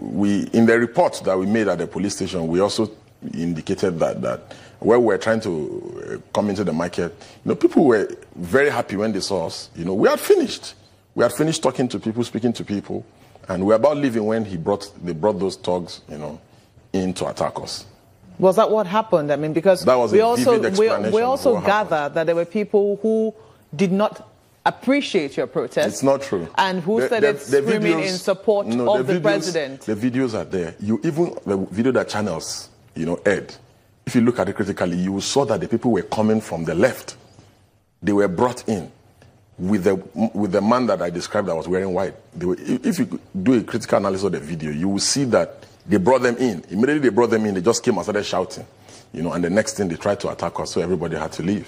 in the report that we made at the police station, we also indicated that where we're trying to come into the market, you know, people were very happy when they saw us. You know, we had finished. We had finished talking to people, speaking to people, and we were about leaving when they brought those thugs, you know, in to attack us. Was that what happened? I mean, because that was we also gather that there were people who did not appreciate your protest. It's not true. And who started screaming in support of the president. The videos are there. Even the video that channels, you know, aired. If you look at it critically, you saw that the people were coming from the left. They were brought in with the man that I described that was wearing white. If you do a critical analysis of the video, you will see that they brought them in. Immediately they brought them in, they just came and started shouting. You know, and the next thing they tried to attack us, so everybody had to leave.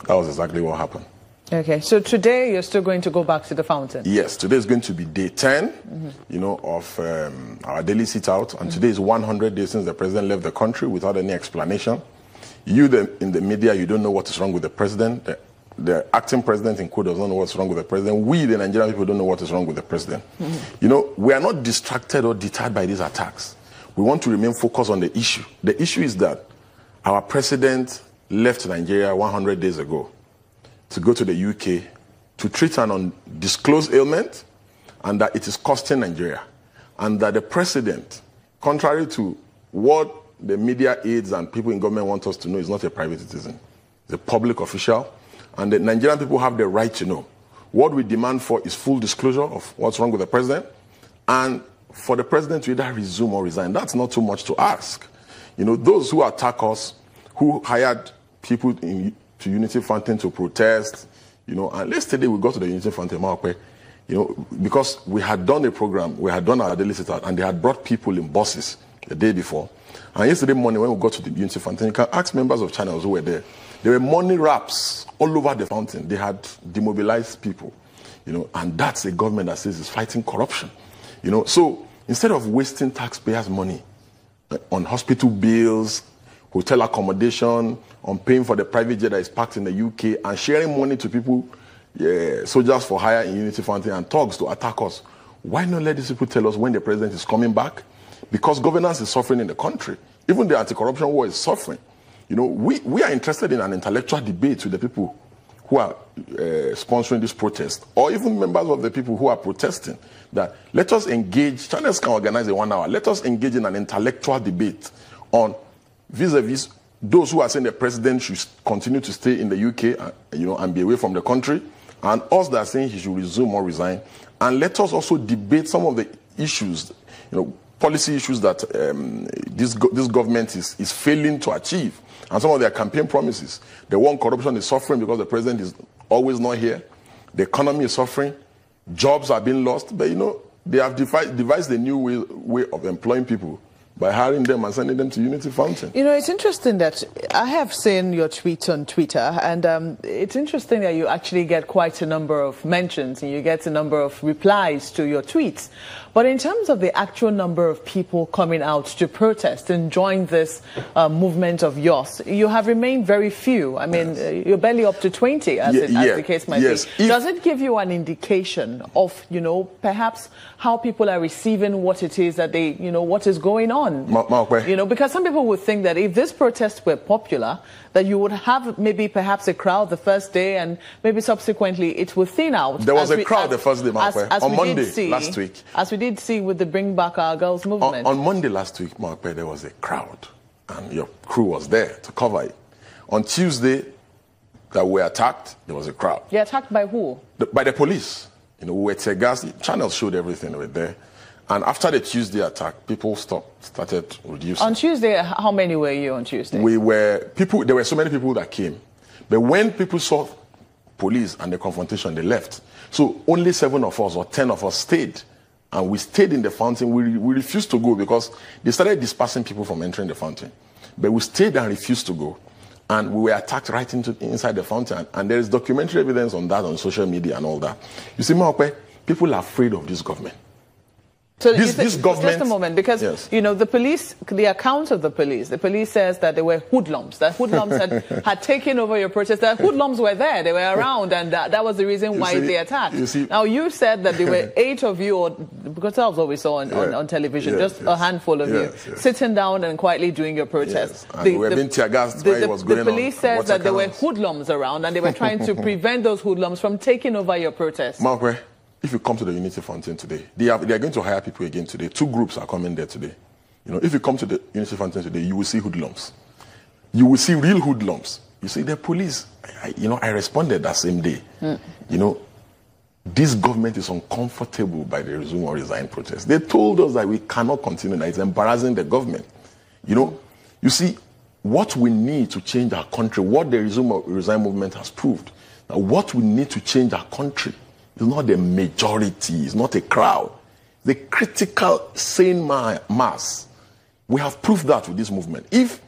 That was exactly what happened. Okay, so today you're still going to go back to the fountain? Yes, today is going to be day 10, you know, of our daily sit-out. And today is 100 days since the president left the country without any explanation. You in the media, you don't know what is wrong with the president. The acting president in Kudu doesn't know what's wrong with the president. We, the Nigerian people, don't know what is wrong with the president. You know, we are not distracted or deterred by these attacks. We want to remain focused on the issue. The issue is that our president left Nigeria 100 days ago to go to the UK to treat an undisclosed ailment, and that it is costing Nigeria. And that the president, contrary to what the media aides and people in government want us to know, is not a private citizen. He's a public official, and the Nigerian people have the right to know. What we demand for is full disclosure of what's wrong with the president, and for the president to either resume or resign. That's not too much to ask. You know, those who attack us, who hired people to Unity Fountain to protest, you know, and yesterday we got to the Unity Fountain, you know, because we had done a program, we had done our daily sit-out, and they had brought people in buses the day before. And yesterday morning when we got to the Unity Fountain, you can ask members of channels who were there. There were money wraps all over the fountain. They had demobilized people, you know, and that's a government that says it's fighting corruption, you know. So instead of wasting taxpayers' money on hospital bills, hotel accommodation, on paying for the private jet that is parked in the UK, and sharing money to people, soldiers for hire in Unity Fountain and thugs to attack us, why not let these people tell us when the president is coming back? Because governance is suffering in the country. Even the anti-corruption war is suffering. You know, we are interested in an intellectual debate with the people who are sponsoring this protest, or even members of the people who are protesting, that let us engage, channels can organize a 1 hour, let us engage in an intellectual debate on vis-a-vis those who are saying the president should continue to stay in the UK, you know, and be away from the country, and us that are saying he should resume or resign. And let us also debate some of the issues, you know, policy issues that this government is failing to achieve, and some of their campaign promises. The one, corruption is suffering because the president is always not here. The economy is suffering. Jobs are being lost. But, you know, they have devised a new way of employing people. by hiring them and sending them to Unity Fountain. You know, it's interesting that I have seen your tweets on Twitter, and it's interesting that you actually get quite a number of mentions and you get a number of replies to your tweets. But in terms of the actual number of people coming out to protest and join this movement of yours, you have remained very few. I mean, you're barely up to 20, as the case might be. Does it give you an indication of, you know, perhaps how people are receiving what it is that they, you know, what is going on? You know, because some people would think that if this protest were popular, that you would have maybe perhaps a crowd the first day and maybe subsequently it will thin out. There was a crowd the first day, on Monday last week. As we did see with the Bring Back Our Girls movement. On Monday last week, there was a crowd and your crew was there to cover it. On Tuesday, that we were attacked, there was a crowd. You're attacked by who? By the police. You know, we were tear gas. The channels showed everything over there. And after the Tuesday attack, people started reducing. On Tuesday, how many were you on Tuesday? There were so many people that came. But when people saw police and the confrontation, they left. So only 7 of us or 10 of us stayed. And we stayed in the fountain. We refused to go because they started dispersing people from entering the fountain. But we stayed and refused to go. And we were attacked right inside the fountain. And there is documentary evidence on that on social media and all that. You see, Maokwe, people are afraid of this government. So this government, just a moment, because you know the police, the account of the police says that there were hoodlums, that hoodlums had taken over your protest. That hoodlums were there, they were around, and that was the reason why they attacked. Now you said that there were 8 of you, or because that was what we saw on television, just a handful of you sitting down and quietly doing your protest. We were being tear gassed while it was going on. The police says that there were hoodlums around, and they were trying to prevent those hoodlums from taking over your protest. If you come to the Unity Fountain today, they are going to hire people again today. 2 groups are coming there today. You know, if you come to the Unity Fountain today, you will see hoodlums. You will see real hoodlums. You see, the police, I responded that same day. You know, this government is uncomfortable by the resume or resign protest. They told us that we cannot continue, that it's embarrassing the government. You know, you see, what we need to change our country, what the resume or resign movement has proved, that what we need to change our country, it's not the majority, it's not a crowd. The critical, sane mass. We have proved that with this movement. If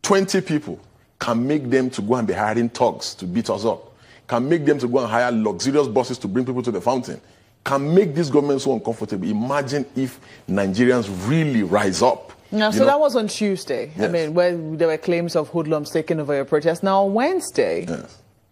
20 people can make them to go and be hiring thugs to beat us up, can make them to go and hire luxurious buses to bring people to the fountain, can make this government so uncomfortable, imagine if Nigerians really rise up. Now, so that was on Tuesday, I mean, where there were claims of hoodlums taking over your protest. Now, on Wednesday,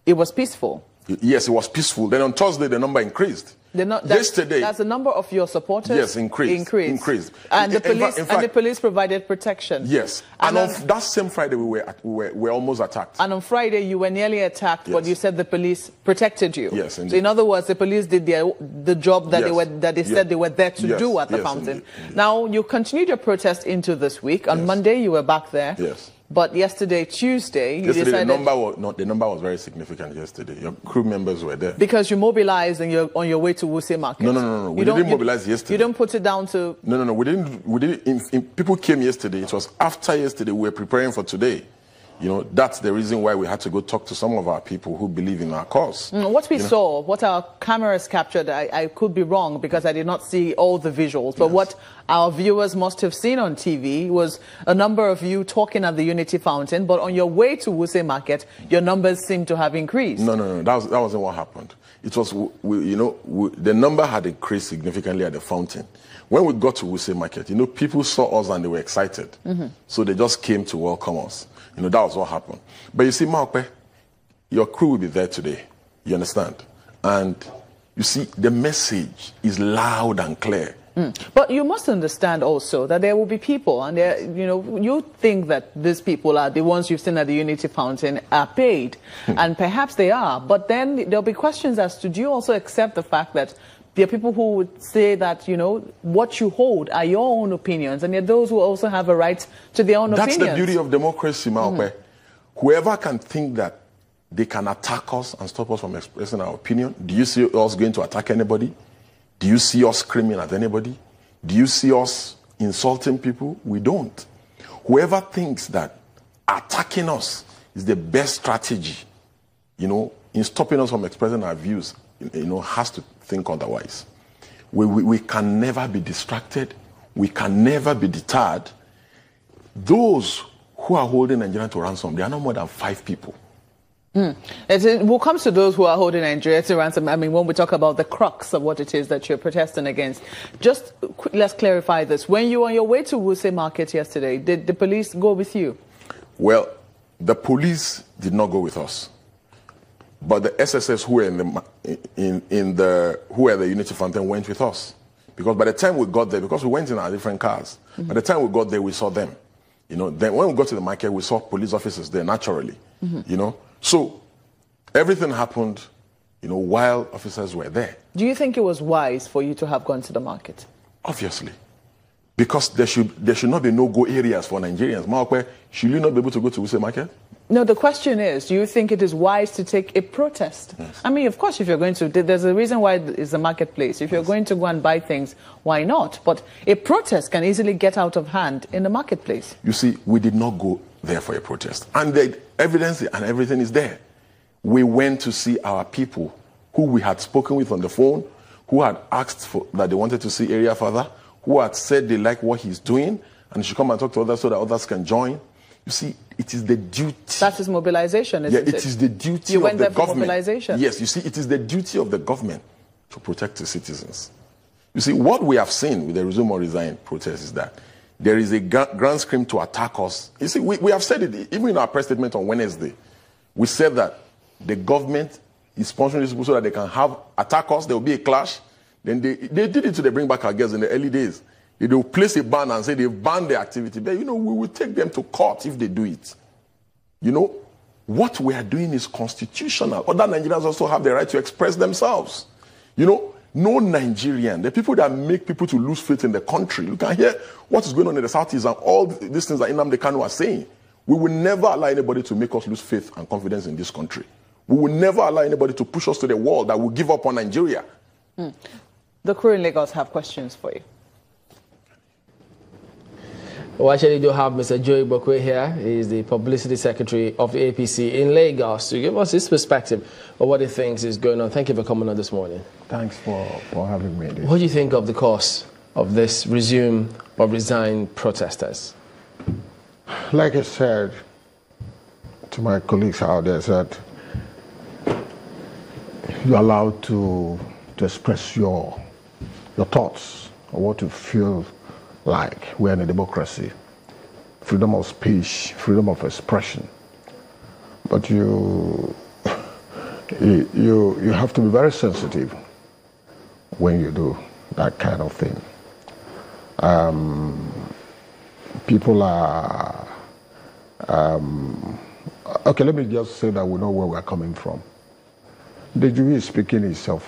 it was peaceful. Yes, it was peaceful. Then on Thursday, the number increased. Yesterday, that's the number of your supporters. Yes, increased. And the police provided protection. Yes, and on that same Friday, we were almost attacked. And on Friday, you were nearly attacked, but you said the police protected you. Yes, indeed. So in other words, the police did the job that they said they were there to do at the fountain. Indeed. Now you continued your protest into this week. On Monday, you were back there. Yes. But yesterday, Tuesday, you decided... the number was very significant yesterday. Your crew members were there. Because you mobilized and you're on your way to Wuse Market. No. We didn't mobilize yesterday. You don't put it down to... No. We didn't. People came yesterday. It was after yesterday. We were preparing for today. You know, that's the reason why we had to go talk to some of our people who believe in our cause. What we saw, what our cameras captured, I could be wrong because I did not see all the visuals, but what our viewers must have seen on TV was a number of you talking at the Unity Fountain, but on your way to Wuse Market, your numbers seem to have increased. No. That wasn't what happened. It was, the number had increased significantly at the fountain. When we got to Wuse Market, people saw us and they were excited. So they just came to welcome us. That was what happened. But you see, Maokwe, your crew will be there today. You understand? And you see, the message is loud and clear. But you must understand also that there will be people, and you think that these people are the ones you've seen at the Unity Fountain are paid, and perhaps they are. But then there'll be questions as to, do you also accept the fact that there are people who would say that, what you hold are your own opinions, and there are those who also have a right to their own opinions. That's the beauty of democracy, Maokwe. Whoever can think that they can attack us and stop us from expressing our opinion. Do you see us going to attack anybody? Do you see us screaming at anybody? Do you see us insulting people? We don't. Whoever thinks that attacking us is the best strategy, in stopping us from expressing our views, has to think otherwise. We can never be distracted. We can never be deterred. those who are holding Nigeria to ransom, they are not more than 5 people. We'll come to those who are holding Nigeria to ransom. I mean, when we talk about the crux of what it is that you're protesting against, just let's clarify this. When you were on your way to Wuse Market yesterday, did the police go with you? Well, the police did not go with us, but the SSS who were who were the Unity Fountain went with us. Because by the time we got there, because we went in our different cars, by the time we got there, we saw them. You know, then when we got to the market, we saw police officers there naturally. You know, so everything happened, you know, while officers were there. Do you think it was wise for you to have gone to the market? Obviously, because there should not be no-go areas for Nigerians. Maokwe, should you not be able to go to Wuse Market? No, the question is, do you think it is wise to take a protest? Yes. I mean, of course, if you're going to, there's a reason why it's a marketplace. If you're going to go and buy things, why not? But a protest can easily get out of hand in the marketplace. You see, we did not go there for a protest. And the evidence and everything is there. We went to see our people who we had spoken with on the phone, who had asked for that they wanted to see Area Father, who had said they like what he's doing, and should come and talk to others so that others can join. You see, it is the duty. That is mobilization, isn't it? Yeah, it is the duty of the government. You went there for mobilization? Yes, you see, it is the duty of the government to protect the citizens. You see, what we have seen with the Resume or Resign protest is that there is a grand scheme to attack us. You see, we have said it, even in our press statement on Wednesday. We said that the government is sponsoring these people so that they can attack us, there will be a clash. Then they did it to bring back our girls in the early days. They will place a ban and say they've banned their activity. But, you know, we will take them to court if they do it. You know, what we are doing is constitutional. Other Nigerians also have the right to express themselves. You know, no Nigerian, the people that make people to lose faith in the country, you can hear what is going on in the Southeast and all these things that Nnamdi Kanu are saying. We will never allow anybody to make us lose faith and confidence in this country. We will never allow anybody to push us to the wall that will give up on Nigeria. The crew in Lagos have questions for you. We actually do have Mr. Joey Bokwe here. He is the Publicity Secretary of the APC in Lagos to give us his perspective of what he thinks is going on. Thank you for coming on this morning. Thanks for having me. What do you think of the cause of this Resume or Resign protesters? Like I said to my colleagues out there, that you're allowed to express your thoughts or what you feel like. We're in a democracy, freedom of speech, freedom of expression. But you have to be very sensitive when you do that kind of thing. People are okay. Let me just say that we know where we're coming from. The Jew is speaking is of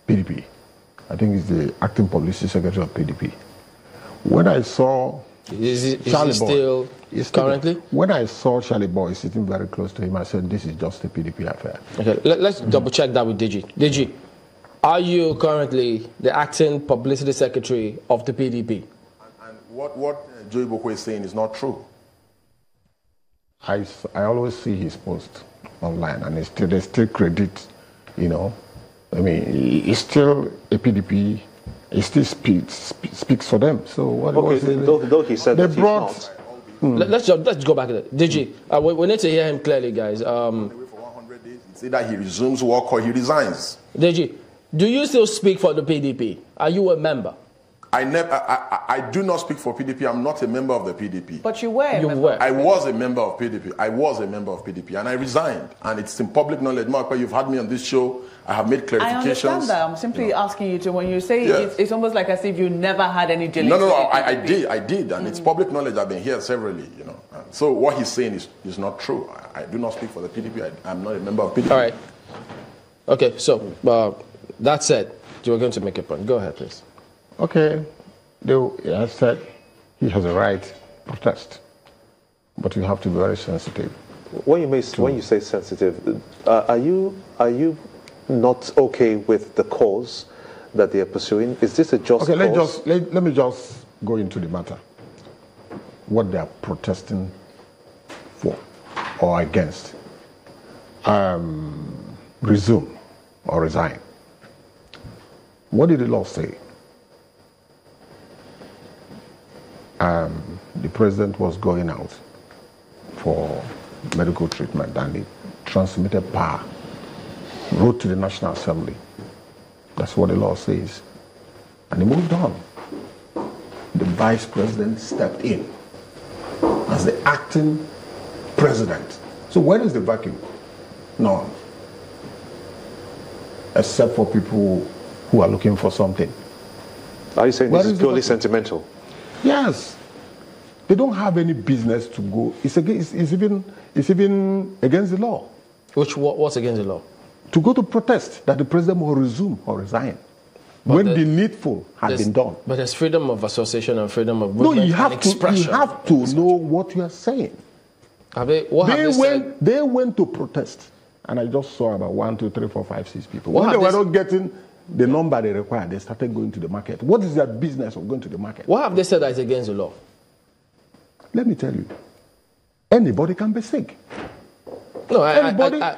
PDP. I think he's the acting publicity secretary of PDP. When I saw Charlie Boy, currently? When I saw Charlie Boy sitting very close to him, I said, this is just a PDP affair. Okay, let's double check that with Digi. Digi, are you currently the acting publicity secretary of the PDP? And what Joey Bokwe is saying is not true. I always see his post online, and they still credit, you know. I mean, he's still a PDP. He still speaks for them. So what? Okay, though he said that he's not. Let's go back to that. Digi, we need to hear him clearly, guys. It's either he resumes work or he resigns. Digi, do you still speak for the PDP? Are you a member? I do not speak for PDP. I'm not a member of the PDP. But you were. I was a member of PDP. I was a member of PDP, and I resigned. And it's in public knowledge. Mark, you've had me on this show. I have made clarifications. I understand that. I'm simply asking you to, when you say it's almost like as if you never had any dealings. No, I did, and it's public knowledge. I've been here severally, you know. So what he's saying is not true. I do not speak for the PDP. I'm not a member of PDP. All right. Okay, so that said, you were going to make a point. Go ahead, please. Okay, I said he has a right to protest, but you have to be very sensitive. When you say sensitive, are you not okay with the cause that they are pursuing? Is this a just cause? Let me just go into the matter. What they are protesting for or against. Resume or resign. What did the law say? the president was going out for medical treatment and he transmitted power, wrote to the National Assembly. That's what the law says. And he moved on. The vice president stepped in as the acting president. So where is the vacuum? None. Except for people who are looking for something. Are you saying this is purely sentimental? Yes. They don't have any business to go. It's even against the law. What's against the law? To go to protest that the president will resume or resign. But when the needful has been done. But there's freedom of association and freedom of movement and expression. You have to know what you are saying. They went to protest. And I just saw about 1, 2, 3, 4, 5, 6 people. When they were not getting the number they required, they started going to the market. What is their business of going to the market? What have they said that is against the law? Let me tell you. Anybody can be sick. No,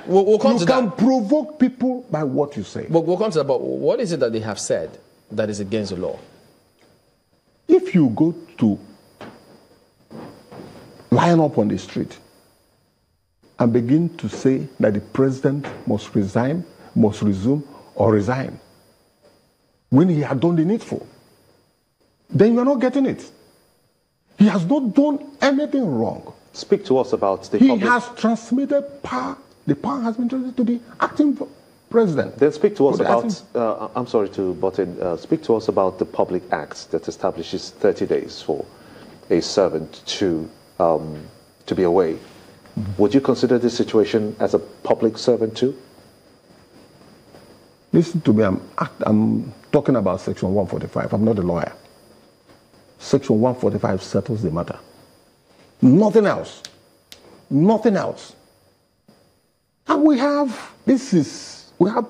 we'll come to that. You can provoke people by what you say. But we'll come to that. But what is it that they have said that is against the law? If you go to line up on the street and begin to say that the president must resign, must resume, or resign, when he had done the needful, then you're not getting it. He has not done anything wrong. Speak to us about the He has transmitted power. The power has been transmitted to the acting president. Then speak to us about, I'm sorry to butt in, speak to us about the Public Act that establishes 30 days for a servant to be away. Would you consider this situation as a public servant too? Listen to me, I'm talking about Section 145. I'm not a lawyer. Section 145 settles the matter. Nothing else. Nothing else. And we have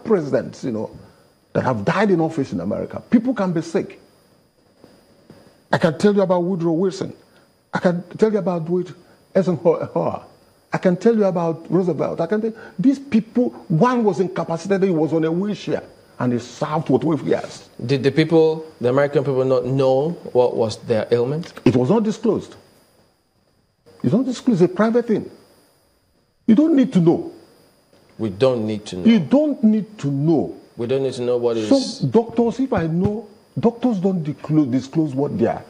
presidents, that have died in office in America. People can be sick. I can tell you about Woodrow Wilson. I can tell you about Eisenhower. I can tell you about Roosevelt. These people, one was incapacitated, he was on a wheelchair, and he served for 12 years. Did the American people not know what was their ailment? It was not disclosed. It's not disclosed, it's a private thing. You don't need to know. We don't need to know. You don't need to know. We don't need to know what is... Some doctors, if I know, doctors don't disclose what their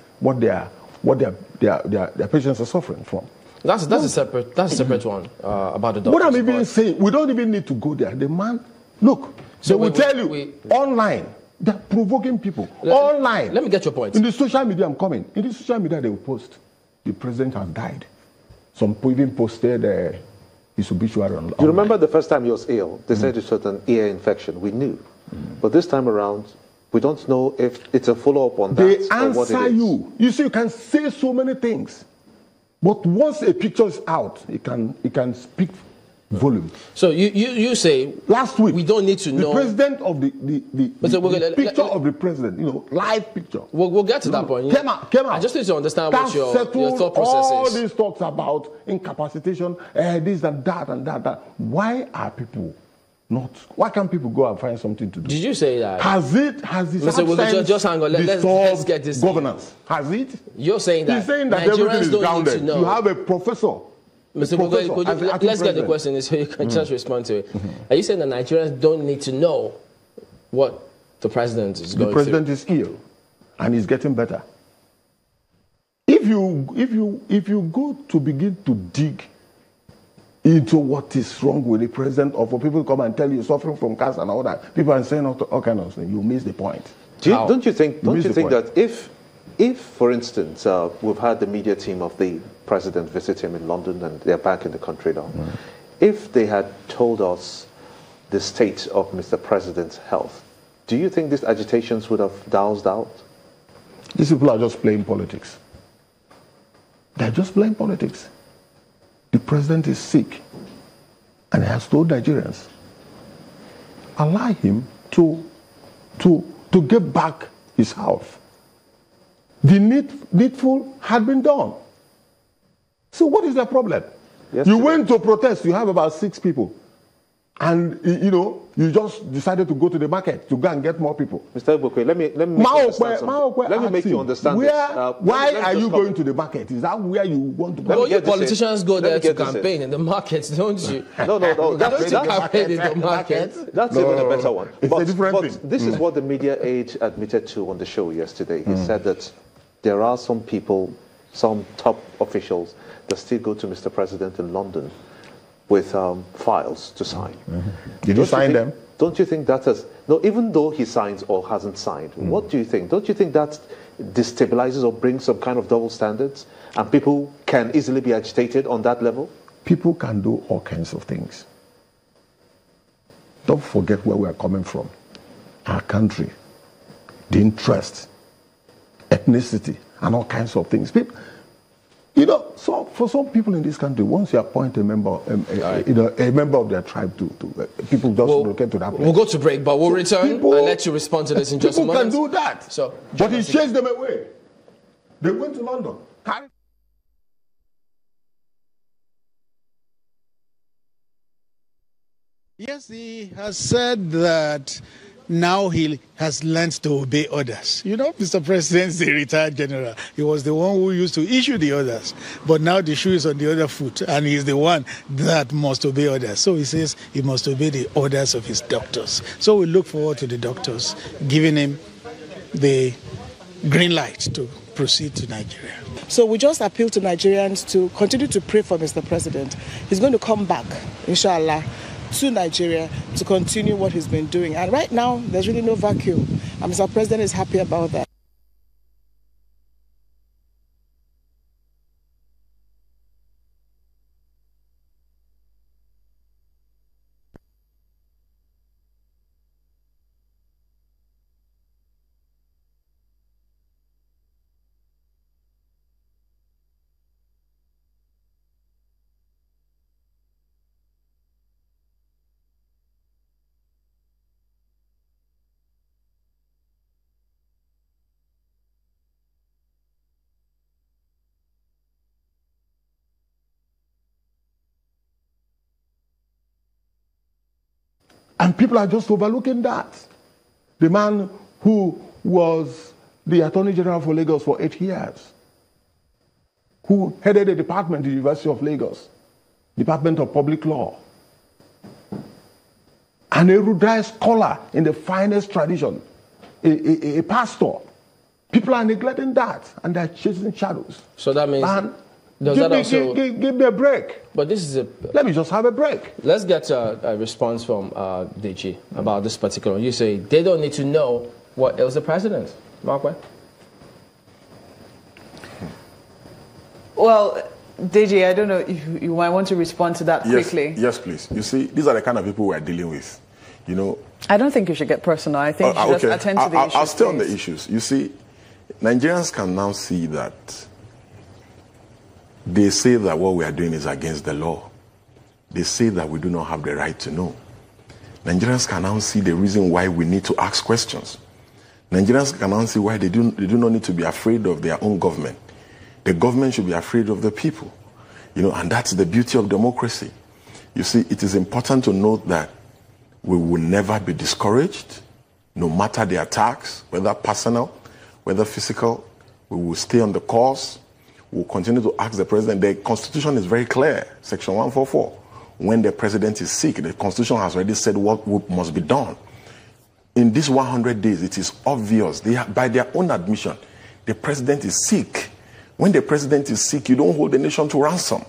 patients are suffering from. That's a separate one about the doctors. What I'm even saying, we don't even need to go there. The man, look, they will tell you online, they're provoking people. Online. Let me get your point. In the social media, I'm coming. In the social media, they will post, the president has died. Some people even posted his obituary online. You remember the first time he was ill? They said it was an ear infection. We knew. But this time around, we don't know if it's a follow-up on that or what it is. They answer you. You see, you can say so many things. But once a picture is out, it can speak volume. So you say last week we don't need to know the president of the picture of the president, live picture. We'll get to that point. Came out. I just need to understand what your thought process all is. All these talks about incapacitation, this and that and that. Why are people not? Why can't people go and find something to do? Did you say that? Has this just hang on. Let's get this governance? Has it? You're saying that. He's saying that everything is grounded. You have a professor. Mr. Boga, let's get the question so you can just respond to it. Are you saying that Nigerians don't need to know what the president is going through? The president is ill, and he's getting better. If you go to begin to dig into what is wrong with the president, or for people to come and tell you suffering from cancer and all that, people are saying all kind of things, you miss the point. Don't you think that if, for instance, we've had the media team of the president visit him in London and they're back in the country now, if they had told us the state of Mr. President's health, do you think these agitations would have doused out? These people are just playing politics. They're just playing politics. The president is sick and he has told Nigerians, allow him to get back his health. The needful had been done. So what is the problem? Yesterday. You went to protest, you have about 6 people. And, you know, you just decided to go to the market to go and get more people. Mr. Ibokwe, let me make you understand where, this. Why are you going to the market? Is that where you want to go? Well, you politicians go there to campaign in the markets, don't you? No. That's campaign in the market. That's even a better one. It's a different thing. This is what the media aide admitted to on the show yesterday. He said that there are some people, some top officials, that still go to Mr. President in London with files to sign. Did you sign them? Don't you think that is... No, even though he signs or hasn't signed, what do you think? Don't you think that destabilizes or brings some kind of double standards and people can easily be agitated on that level? People can do all kinds of things. Don't forget where we are coming from. Our country, the interest, ethnicity, and all kinds of things. People, you know, so for some people in this country, once you appoint a member, a member of their tribe to people just relocate to that place. We'll go to break, but we'll return and let you respond to this in just a moment. People can do that. So, but he chased them away. They went to London. Yes, he has said that now he has learned to obey orders. You know, Mr. President is a retired general. He was the one who used to issue the orders. But now the shoe is on the other foot, and he's the one that must obey orders. So he says he must obey the orders of his doctors. So we look forward to the doctors giving him the green light to proceed to Nigeria. So we just appeal to Nigerians to continue to pray for Mr. President. He's going to come back, inshallah, to Nigeria to continue what he's been doing. And right now, there's really no vacuum. And Mr. President is happy about that. And people are just overlooking that. The man who was the Attorney General for Lagos for 8 years, who headed a department at the University of Lagos, Department of Public Law, an erudite scholar in the finest tradition, a pastor. People are neglecting that, and they're chasing shadows. So that means... Give me a break. But this is a... Let me just have a break. Let's get a response from DG about this particular... You say they don't need to know what else the president. Markway? Well, DG, I don't know if you might want to respond to that quickly. Yes, please. You see, these are the kind of people we are dealing with. You know... I don't think you should get personal. I think you should just attend to the issues. I'll stay on the issues. You see, Nigerians can now see that they say that what we are doing is against the law. They say that we do not have the right to know. Nigerians can now see the reason why we need to ask questions. Nigerians can now see why they do not need to be afraid of their own government. The government should be afraid of the people. You know, and that's the beauty of democracy. You see, it is important to note that we will never be discouraged, no matter the attacks, whether personal, whether physical. We will stay on the course. We'll continue to ask the president. The Constitution is very clear, Section 144. When the president is sick, the Constitution has already said what must be done. In these 100 days, it is obvious, by their own admission, the president is sick. When the president is sick, you don't hold the nation to ransom.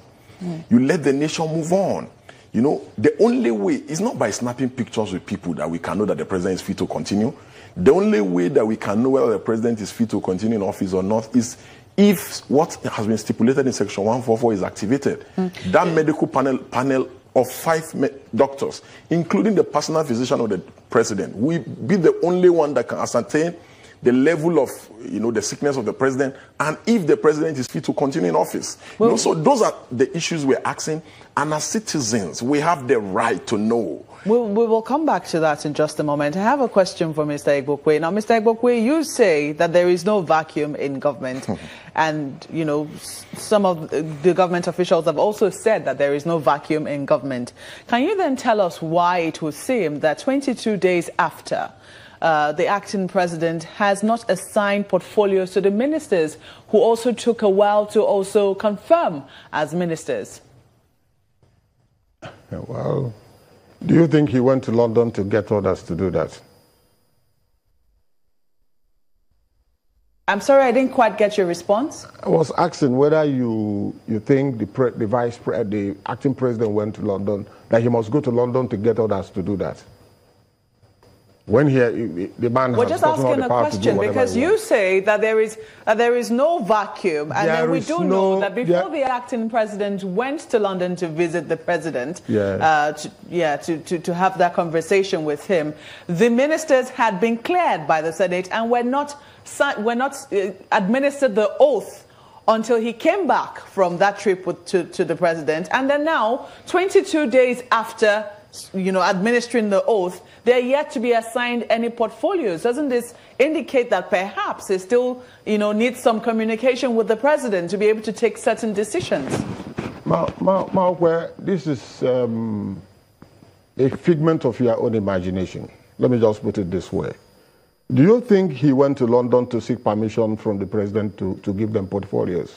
You let the nation move on. You know, the only way is not by snapping pictures with people that we can know that the president is fit to continue. The only way that we can know whether the president is fit to continue in office or not is if what has been stipulated in Section 144 is activated. That medical panel of 5 doctors, including the personal physician of the president, will be the only one that can ascertain the level of, the sickness of the president, and if the president is fit to continue in office. Well, so those are the issues we're asking, and as citizens, we have the right to know. We will come back to that in just a moment. I have a question for Mr. Egbokwe. Now, Mr. Egbokwe, you say that there is no vacuum in government. And, some of the government officials have also said that there is no vacuum in government. Can you then tell us why it would seem that 22 days after the acting president has not assigned portfolios to the ministers who also took a while to also confirm as ministers? Well, do you think he went to London to get orders to do that? I'm sorry, I didn't quite get your response. I was asking whether you think the acting president went to London, that he must go to London to get orders to do that. When the man We're has just gotten all asking the a power to do question whatever because he you wants. say that there is no vacuum, and then we do know that before the acting president went to London to visit the president, to have that conversation with him, the ministers had been cleared by the Senate and were not administered the oath until he came back from that trip to the president, and then now 22 days after administering the oath, they're yet to be assigned any portfolios. Doesn't this indicate that perhaps they still, need some communication with the president to be able to take certain decisions? This is a figment of your own imagination. Let me just put it this way. Do you think he went to London to seek permission from the president to give them portfolios,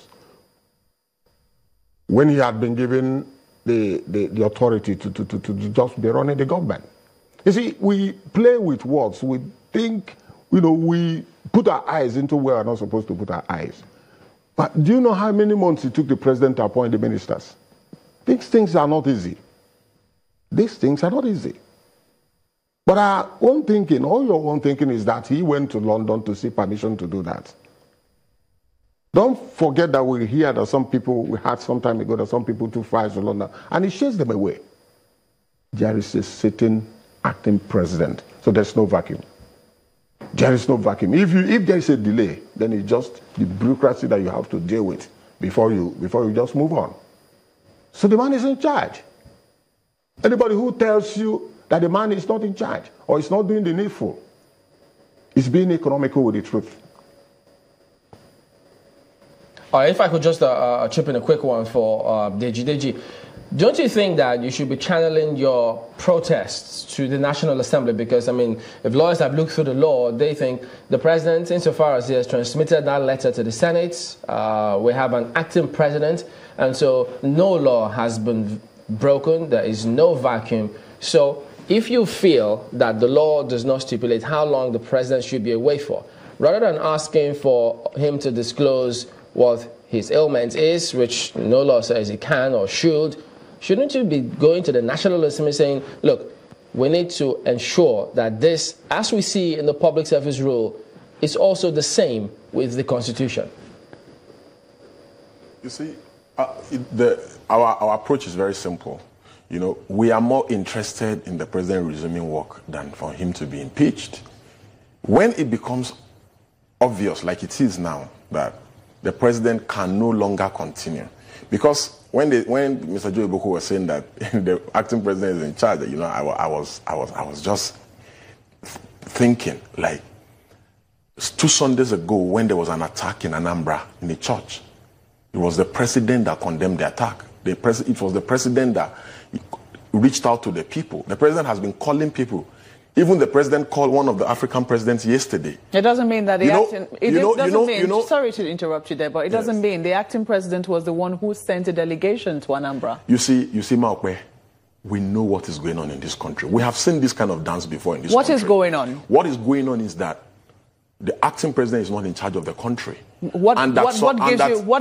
when he had been given the authority to just be running the government? You see, we play with words. We think, we put our eyes into where we're not supposed to put our eyes. But do you know how many months it took the president to appoint the ministers? These things are not easy. These things are not easy. But our own thinking, all your own thinking, is that he went to London to seek permission to do that. Don't forget that we hear that we had some time ago that some people took flights to London, and he chased them away. There is a sitting acting president, so there's no vacuum. There is no vacuum. If there is a delay, then it's just the bureaucracy that you have to deal with before you just move on. So the man is in charge. Anybody who tells you that the man is not in charge or is not doing the needful is being economical with the truth. If I could just chip in a quick one for Deji. Don't you think that you should be channeling your protests to the National Assembly? Because, if lawyers have looked through the law, they think the president, insofar as he has transmitted that letter to the Senate, we have an acting president, and so no law has been broken. There is no vacuum. So if you feel that the law does not stipulate how long the president should be away for, rather than asking for him to disclose what his ailment is, which no law says he can or shouldn't you be going to the National Assembly saying, look, we need to ensure that this, as we see in the Public Service Rule, is also the same with the Constitution? You see, our approach is very simple. We are more interested in the president resuming work than for him to be impeached. When it becomes obvious, like it is now, that the president can no longer continue, because when Mr. Joe Eboko was saying that the acting president is in charge, I was just thinking, like 2 Sundays ago when there was an attack in Anambra in the church, it was the president that condemned the attack. It was the president that reached out to the people. The president has been calling people. Even the president called one of the African presidents yesterday. It doesn't mean that sorry to interrupt you there, but it doesn't mean the acting president was the one who sent a delegation to Anambra. You see, Maokwe, we know what is going on in this country. We have seen this kind of dance before in this country. What is going on? What is going on is that the acting president is not in charge of the country. What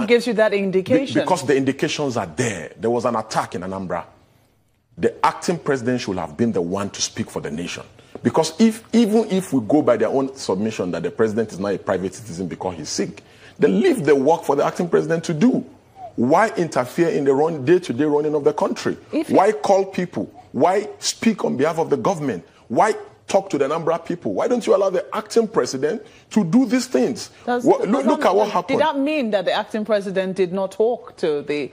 gives you that indication? Because the indications are there. There was an attack in Anambra. The acting president should have been the one to speak for the nation. Because even if we go by their own submission that the president is not a private citizen because he's sick, then leave the work for the acting president to do. Why interfere in the day-to-day running of the country? Why call people? Why speak on behalf of the government? Why talk to the Anambra people? Why don't you allow the acting president to do these things? Look at what happened. Did that mean that the acting president did not talk to the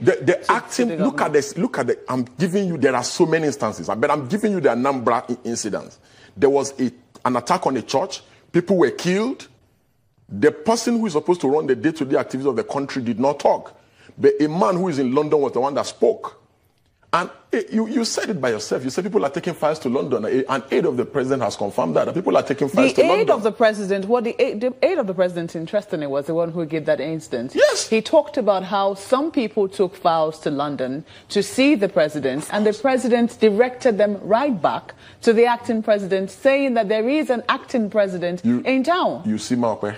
acting? Look at this. Look at the. I'm giving you. There are so many instances, but I'm giving you the Anambra incidents. There was an attack on a church. People were killed. The person who is supposed to run the day-to-day activities of the country did not talk. But a man who is in London was the one that spoke. And you said it by yourself. You said people are taking files to London. An aide of the president has confirmed that people are taking files to London. The aide of the president, the aide of the president, interestingly, was the one who gave that instance. Yes. He talked about how some people took files to London to see the president, and the president directed them right back to the acting president, saying that there is an acting president in town. You see, Maokwe,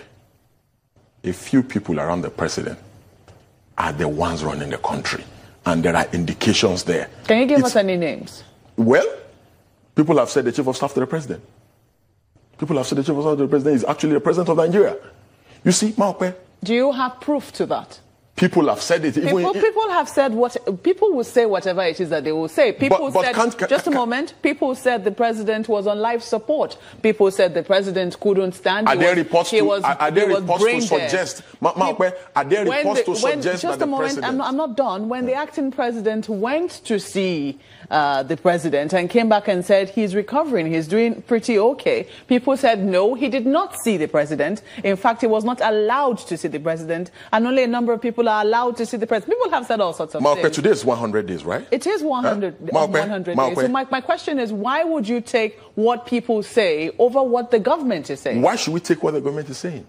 a few people around the president are the ones running the country. And there are indications there. Can you give us any names? Well, people have said the chief of staff to the president. People have said the chief of staff to the president is actually the president of Nigeria. You see, Maokwe. Do you have proof to that? People have said it. People have said what people will say whatever it is that they will say. People said just a moment. People said the president was on life support. People said the president couldn't stand. Are there reports to suggest? Are there reports to suggest just that a moment? I'm not done. When the acting president went to see the president and came back and said he's recovering, he's doing pretty okay, people said no, he did not see the president. In fact, he was not allowed to see the president, and only a number of people are allowed to see the president. People have said all sorts of things. Today is 100 days, right? It is 100 days. So my question is, why would you take what people say over what the government is saying? Why should we take what the government is saying?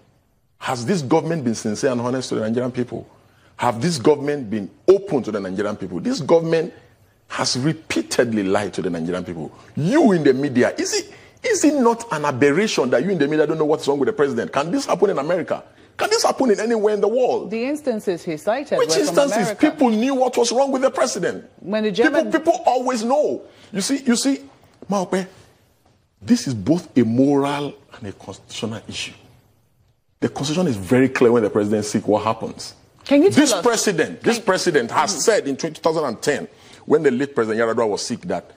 Has this government been sincere and honest to the Nigerian people? Have this government been open to the Nigerian people? This government has repeatedly lied to the Nigerian people. You in the media, is it not an aberration that you in the media don't know what's wrong with the president? Can this happen in America? Can this happen in anywhere in the world? The instances he cited Which were instances? from America. People knew what was wrong with the president. When the German... people always know. You see, Maokwe, this is both a moral and a constitutional issue. The constitution is very clear when the president is sick what happens. Can you tell this us? This president has said in 2010, when the late President Yaradua was sick, that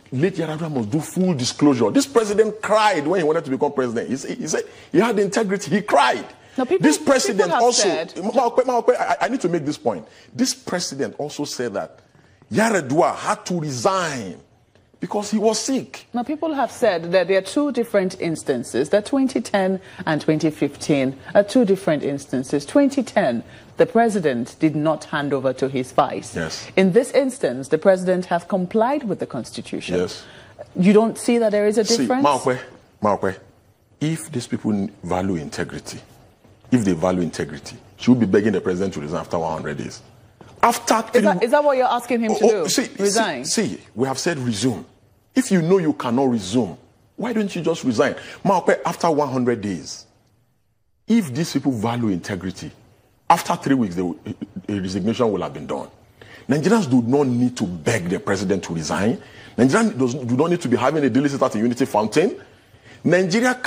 late Yaradua must do full disclosure. This president cried when he wanted to become president. He said he had integrity. He cried. Now, this president also, said, I need to make this point. This president also said that Yaradua had to resign because he was sick. Now, people have said that there are two different instances, that 2010 and 2015 are two different instances. 2010, the president did not hand over to his vice. Yes. In this instance, the president has complied with the constitution. Yes. You don't see that there is a difference? See, Maokwe, if these people value integrity, should we be begging the president to resign after 100 days? Is that what you're asking him to do? Resign? See, we have said resume. If you know you cannot resume, why don't you just resign? Maokwe, after 100 days, if these people value integrity, after 3 weeks, a resignation will have been done. Nigerians do not need to beg the president to resign. Nigerians do not need to be having a daily sit at a unity fountain. Nigeria,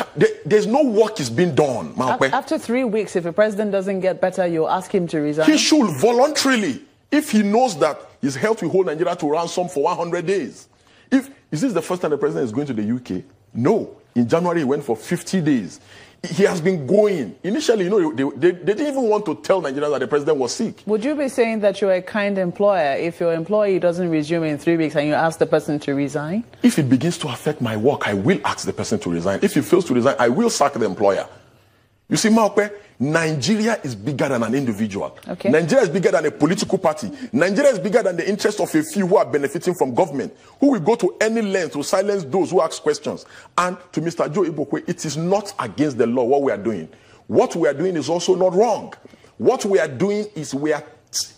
there's no work is being done. After 3 weeks, if the president doesn't get better, you'll ask him to resign? He should voluntarily, if he knows that his health will hold Nigeria to ransom for 100 days. Is this the first time the president is going to the UK? No. In January, he went for 50 days. He has been going. Initially, they didn't even want to tell Nigerians that the president was sick. Would you be saying that you're a kind employer if your employee doesn't resume in 3 weeks and you ask the person to resign? If it begins to affect my work, I will ask the person to resign. If he fails to resign, I will sack the employer. You see, Maokwe, Nigeria is bigger than an individual. Okay. Nigeria is bigger than a political party. Nigeria is bigger than the interest of a few who are benefiting from government, who will go to any length to silence those who ask questions. And to Mr. Joe Ibokwe, it is not against the law what we are doing. What we are doing is also not wrong. What we are doing is we are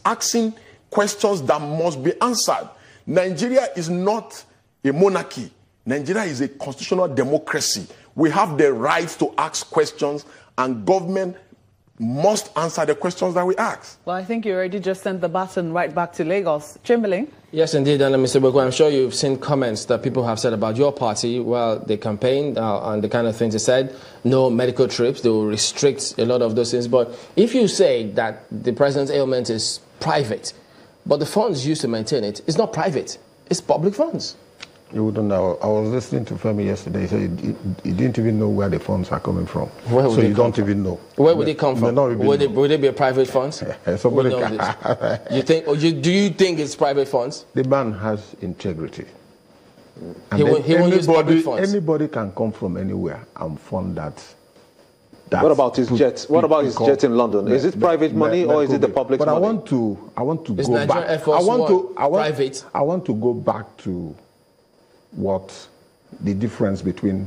asking questions that must be answered. Nigeria is not a monarchy. Nigeria is a constitutional democracy. We have the right to ask questions, and government must answer the questions that we ask. Well, I think you already just sent the baton right back to Lagos. Chamberlain? Yes, indeed. And Mr. Boko, I'm sure you've seen comments that people have said about your party while they campaigned and the kind of things they said. No medical trips. They will restrict a lot of those things. But if you say that the president's ailment is private, but the funds used to maintain it is not private, it's public funds. You wouldn't know. I was listening to Femi yesterday. He said he didn't even know where the funds are coming from. Where would so they you come don't from? even know. Where would they come from? Would they be a private funds? Somebody Who knows this? You think? Or do you think it's private funds? The man has integrity. He won't use public funds. Anybody can come from anywhere and fund that. What about his jet? What about his jet in London? Is it private money or is it the public money? But I want to Is go Nigerian back. Air Force private? I want to go back to what the difference between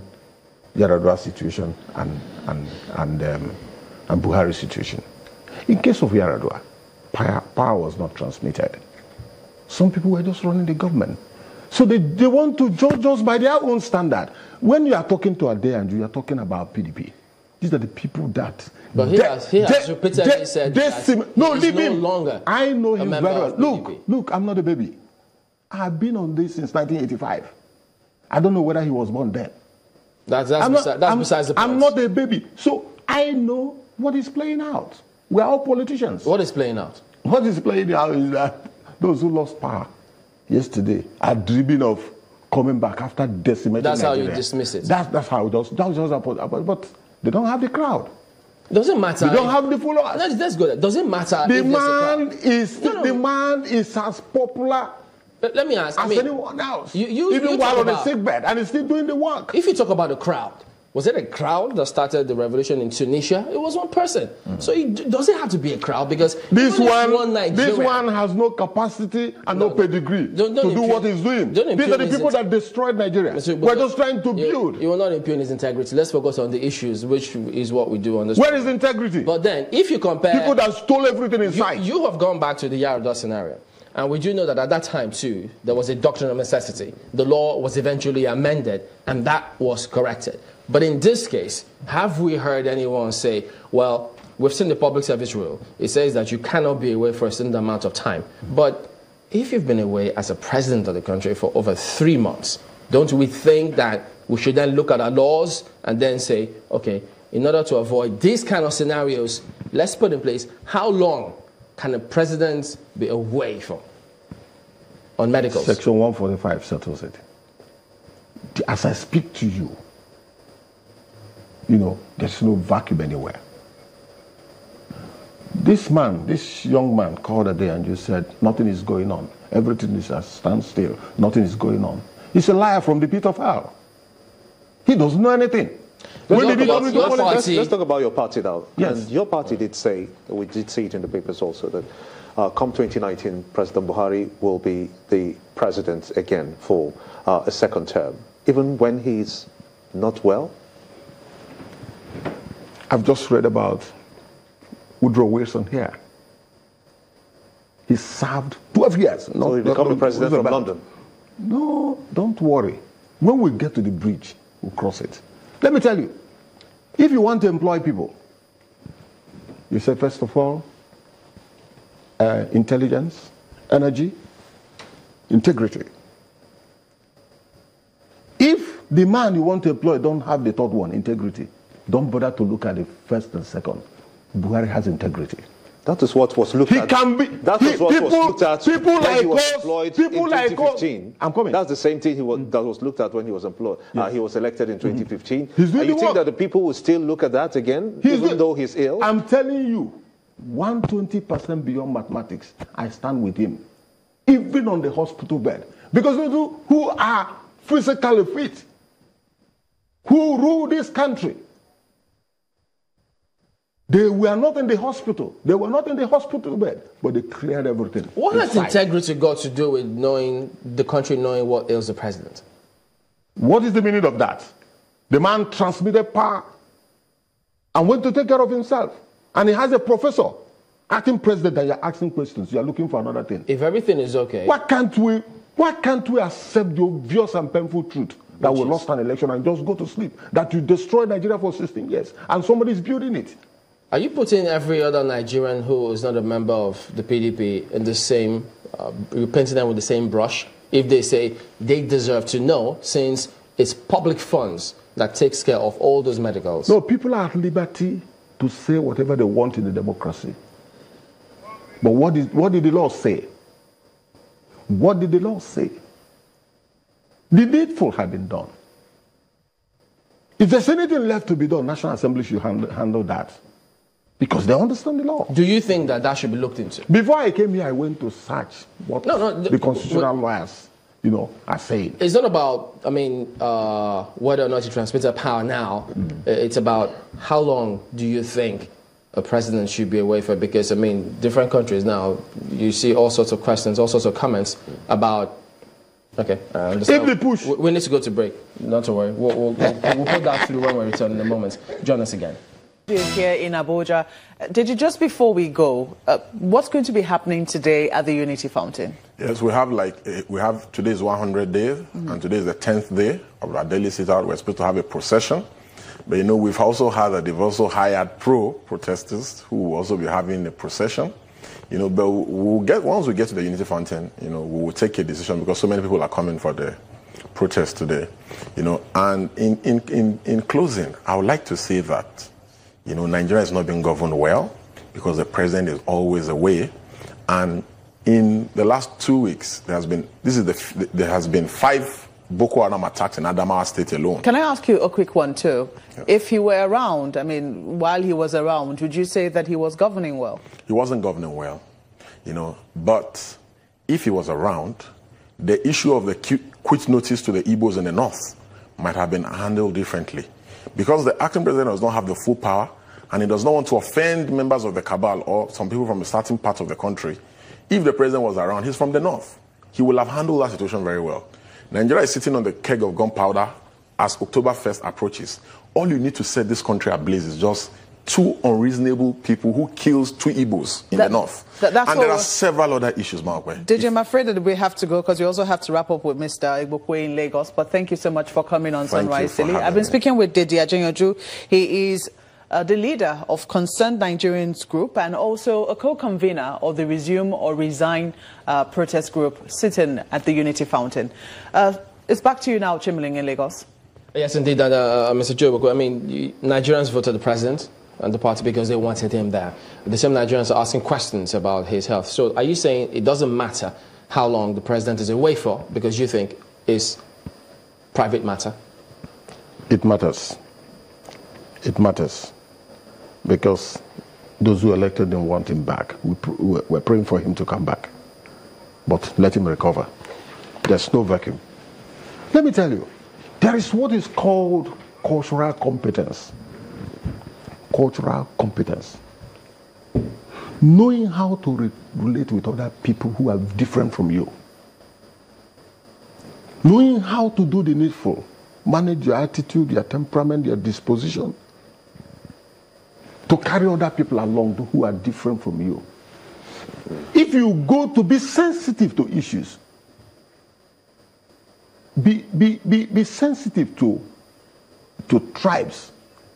Yar'Adua's situation and Buhari's situation. In case of Yar'Adua, power was not transmitted. Some people were just running the government. So they want to judge us by their own standard. When you are talking to Ade and you are talking about PDP, these are the people that... But he has repeatedly said that he's no longer I know him very well. PDP. Look, I'm not a baby. I've been on this since 1985. I don't know whether he was born then. That's besides the point. I'm not a baby. So I know what is playing out. We are all politicians. What is playing out? What is playing out is that those who lost power yesterday are dreaming of coming back after decimating That's Nigeria. how you dismiss it. That's how it does. That's just but they don't have the crowd. Doesn't matter. They don't have the followers. Let's go there. Doesn't matter. The man is as popular. Let me ask. As anyone else. Even while on a sick bed, and he's still doing the work. If you talk about the crowd, was it a crowd that started the revolution in Tunisia? It was one person. So it doesn't have to be a crowd because this one has no capacity and no pedigree to do what he's doing. These are the people that destroyed Nigeria. We're just trying to build. You will not impugn his integrity. Let's focus on the issues, which is what we do on this. Where is integrity? But then, if you compare people that stole everything in sight, you have gone back to the Yar'Adua scenario. And we do know that at that time, too, there was a doctrine of necessity. The law was eventually amended, and that was corrected. But in this case, have we heard anyone say, well, we've seen the public service rule. It says that you cannot be away for a certain amount of time. But if you've been away as a president of the country for over 3 months, don't we think that we should then look at our laws and then say, okay, in order to avoid these kind of scenarios, let's put in place how long can a president be away from on medicals? Section 145 settles it. As I speak to you, there's no vacuum anywhere. This young man called a day and just said, nothing is going on. Everything is at standstill. Nothing is going on. He's a liar from the pit of hell. He doesn't know anything. Let's talk about your party now. Yes. And your party did say, we did see it in the papers also, that come 2019, President Buhari will be the president again for a second term, even when he's not well? I've just read about Woodrow Wilson here. He served 12 years. So he became the president from London? No, don't worry. When we get to the bridge, we'll cross it. Let me tell you, if you want to employ people, you say, first of all, intelligence, energy, integrity. If the man you want to employ don't have the third one, integrity, don't bother to look at the first and second. Buhari has integrity. That is what was looked at. That was what was looked at when he was employed in 2015. I'm coming. That's the same thing that was looked at when he was employed. Yes. He was elected in 2015. He's doing and you think that the people will still look at that again, even though he's ill? I'm telling you, 120% beyond mathematics, I stand with him, even on the hospital bed. Because those who are physically fit, who rule this country, they were not in the hospital. They were not in the hospital bed, but they cleared everything. What has integrity got to do with knowing the country, knowing what ails the president? What is the meaning of that? The man transmitted power and went to take care of himself. And he has a professor, acting president, and you're asking questions. You're looking for another thing. If everything is okay. Why can't we accept the obvious and painful truth that we lost an election and just go to sleep? That you destroyed Nigeria for 16 years and somebody's building it. Are you putting every other Nigerian who is not a member of the PDP in the same, you're painting them with the same brush? If they say they deserve to know, since it's public funds that takes care of all those medicals. No, people are at liberty to say whatever they want in the democracy. But what did the law say? What did the law say? The needful had been done. If there's anything left to be done, National Assembly should handle that. Because they understand the law. Do you think that that should be looked into? Before I came here, I went to search what the constitutional lawyers, are saying. It's not about, whether or not you transmitted power now. It's about how long do you think a president should be away for? Because, different countries now, you see all sorts of questions, all sorts of comments about, okay, I understand. If they push. We need to go to break. Not to worry. We'll put that through when we return in a moment. Join us again. Here in Abuja. Did you, just before we go, what's going to be happening today at the Unity Fountain? Yes, we have today is 100 days, and today is the 10th day of our daily sit-out. We're supposed to have a procession. But, we've also had that they've also hired pro-protesters who will also be having a procession. But once we get to the Unity Fountain, we will take a decision because so many people are coming for the protest today. And in closing, I would like to say that, Nigeria has not been governed well because the president is always away. And in the last 2 weeks, there has been 5 Boko Haram attacks in Adamawa State alone. Can I ask you a quick one too? Yeah. If he were around, while he was around, would you say that he was governing well? He wasn't governing well, but if he was around, the issue of the quit notice to the Igbos in the north might have been handled differently. Because the acting president does not have the full power, and he does not want to offend members of the cabal or some people from a certain part of the country. If the president was around, he's from the north. He will have handled that situation very well. Nigeria is sitting on the keg of gunpowder as October 1st approaches. All you need to set this country ablaze is just 2 unreasonable people who kills 2 Igbos in the north. And there are several other issues, Mark. DJ, I'm afraid that we have to go because we also have to wrap up with Mr. Igbokwe in Lagos. But thank you so much for coming on Sunrise Daily. I've been speaking with Dede Ajenyoju. He is the leader of Concerned Nigerians Group and also a co-convener of the Resume or Resign protest group sitting at the Unity Fountain. It's back to you now, Chimling in Lagos. Yes, indeed, Mr. Joe. Nigerians voted the president and the party because they wanted him there. The same Nigerians are asking questions about his health. So are you saying it doesn't matter how long the president is away for because you think it's private matter? It matters. It matters. Because those who elected him want him back. We're praying for him to come back. But let him recover. There's no vacuum. Let me tell you, there is what is called cultural competence. Cultural competence. Knowing how to relate with other people who are different from you. Knowing how to do the needful. Manage your attitude, your temperament, your disposition. To carry other people along who are different from you. If you go to be sensitive to issues, be sensitive to tribes,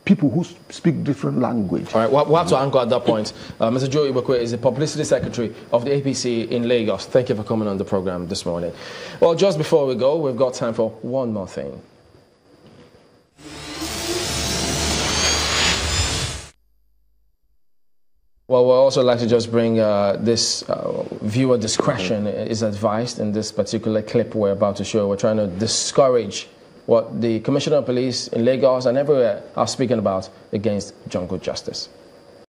people who speak different language. All right, we'll have to anchor at that point. Mr. Joe Igbokwe is the publicity secretary of the APC in Lagos. Thank you for coming on the program this morning. Well, just before we go, we've got time for one more thing. Well, we'd also like to just bring this viewer discretion is advised in this particular clip we're about to show. We're trying to discourage what the Commissioner of Police in Lagos and everywhere are speaking about against jungle justice.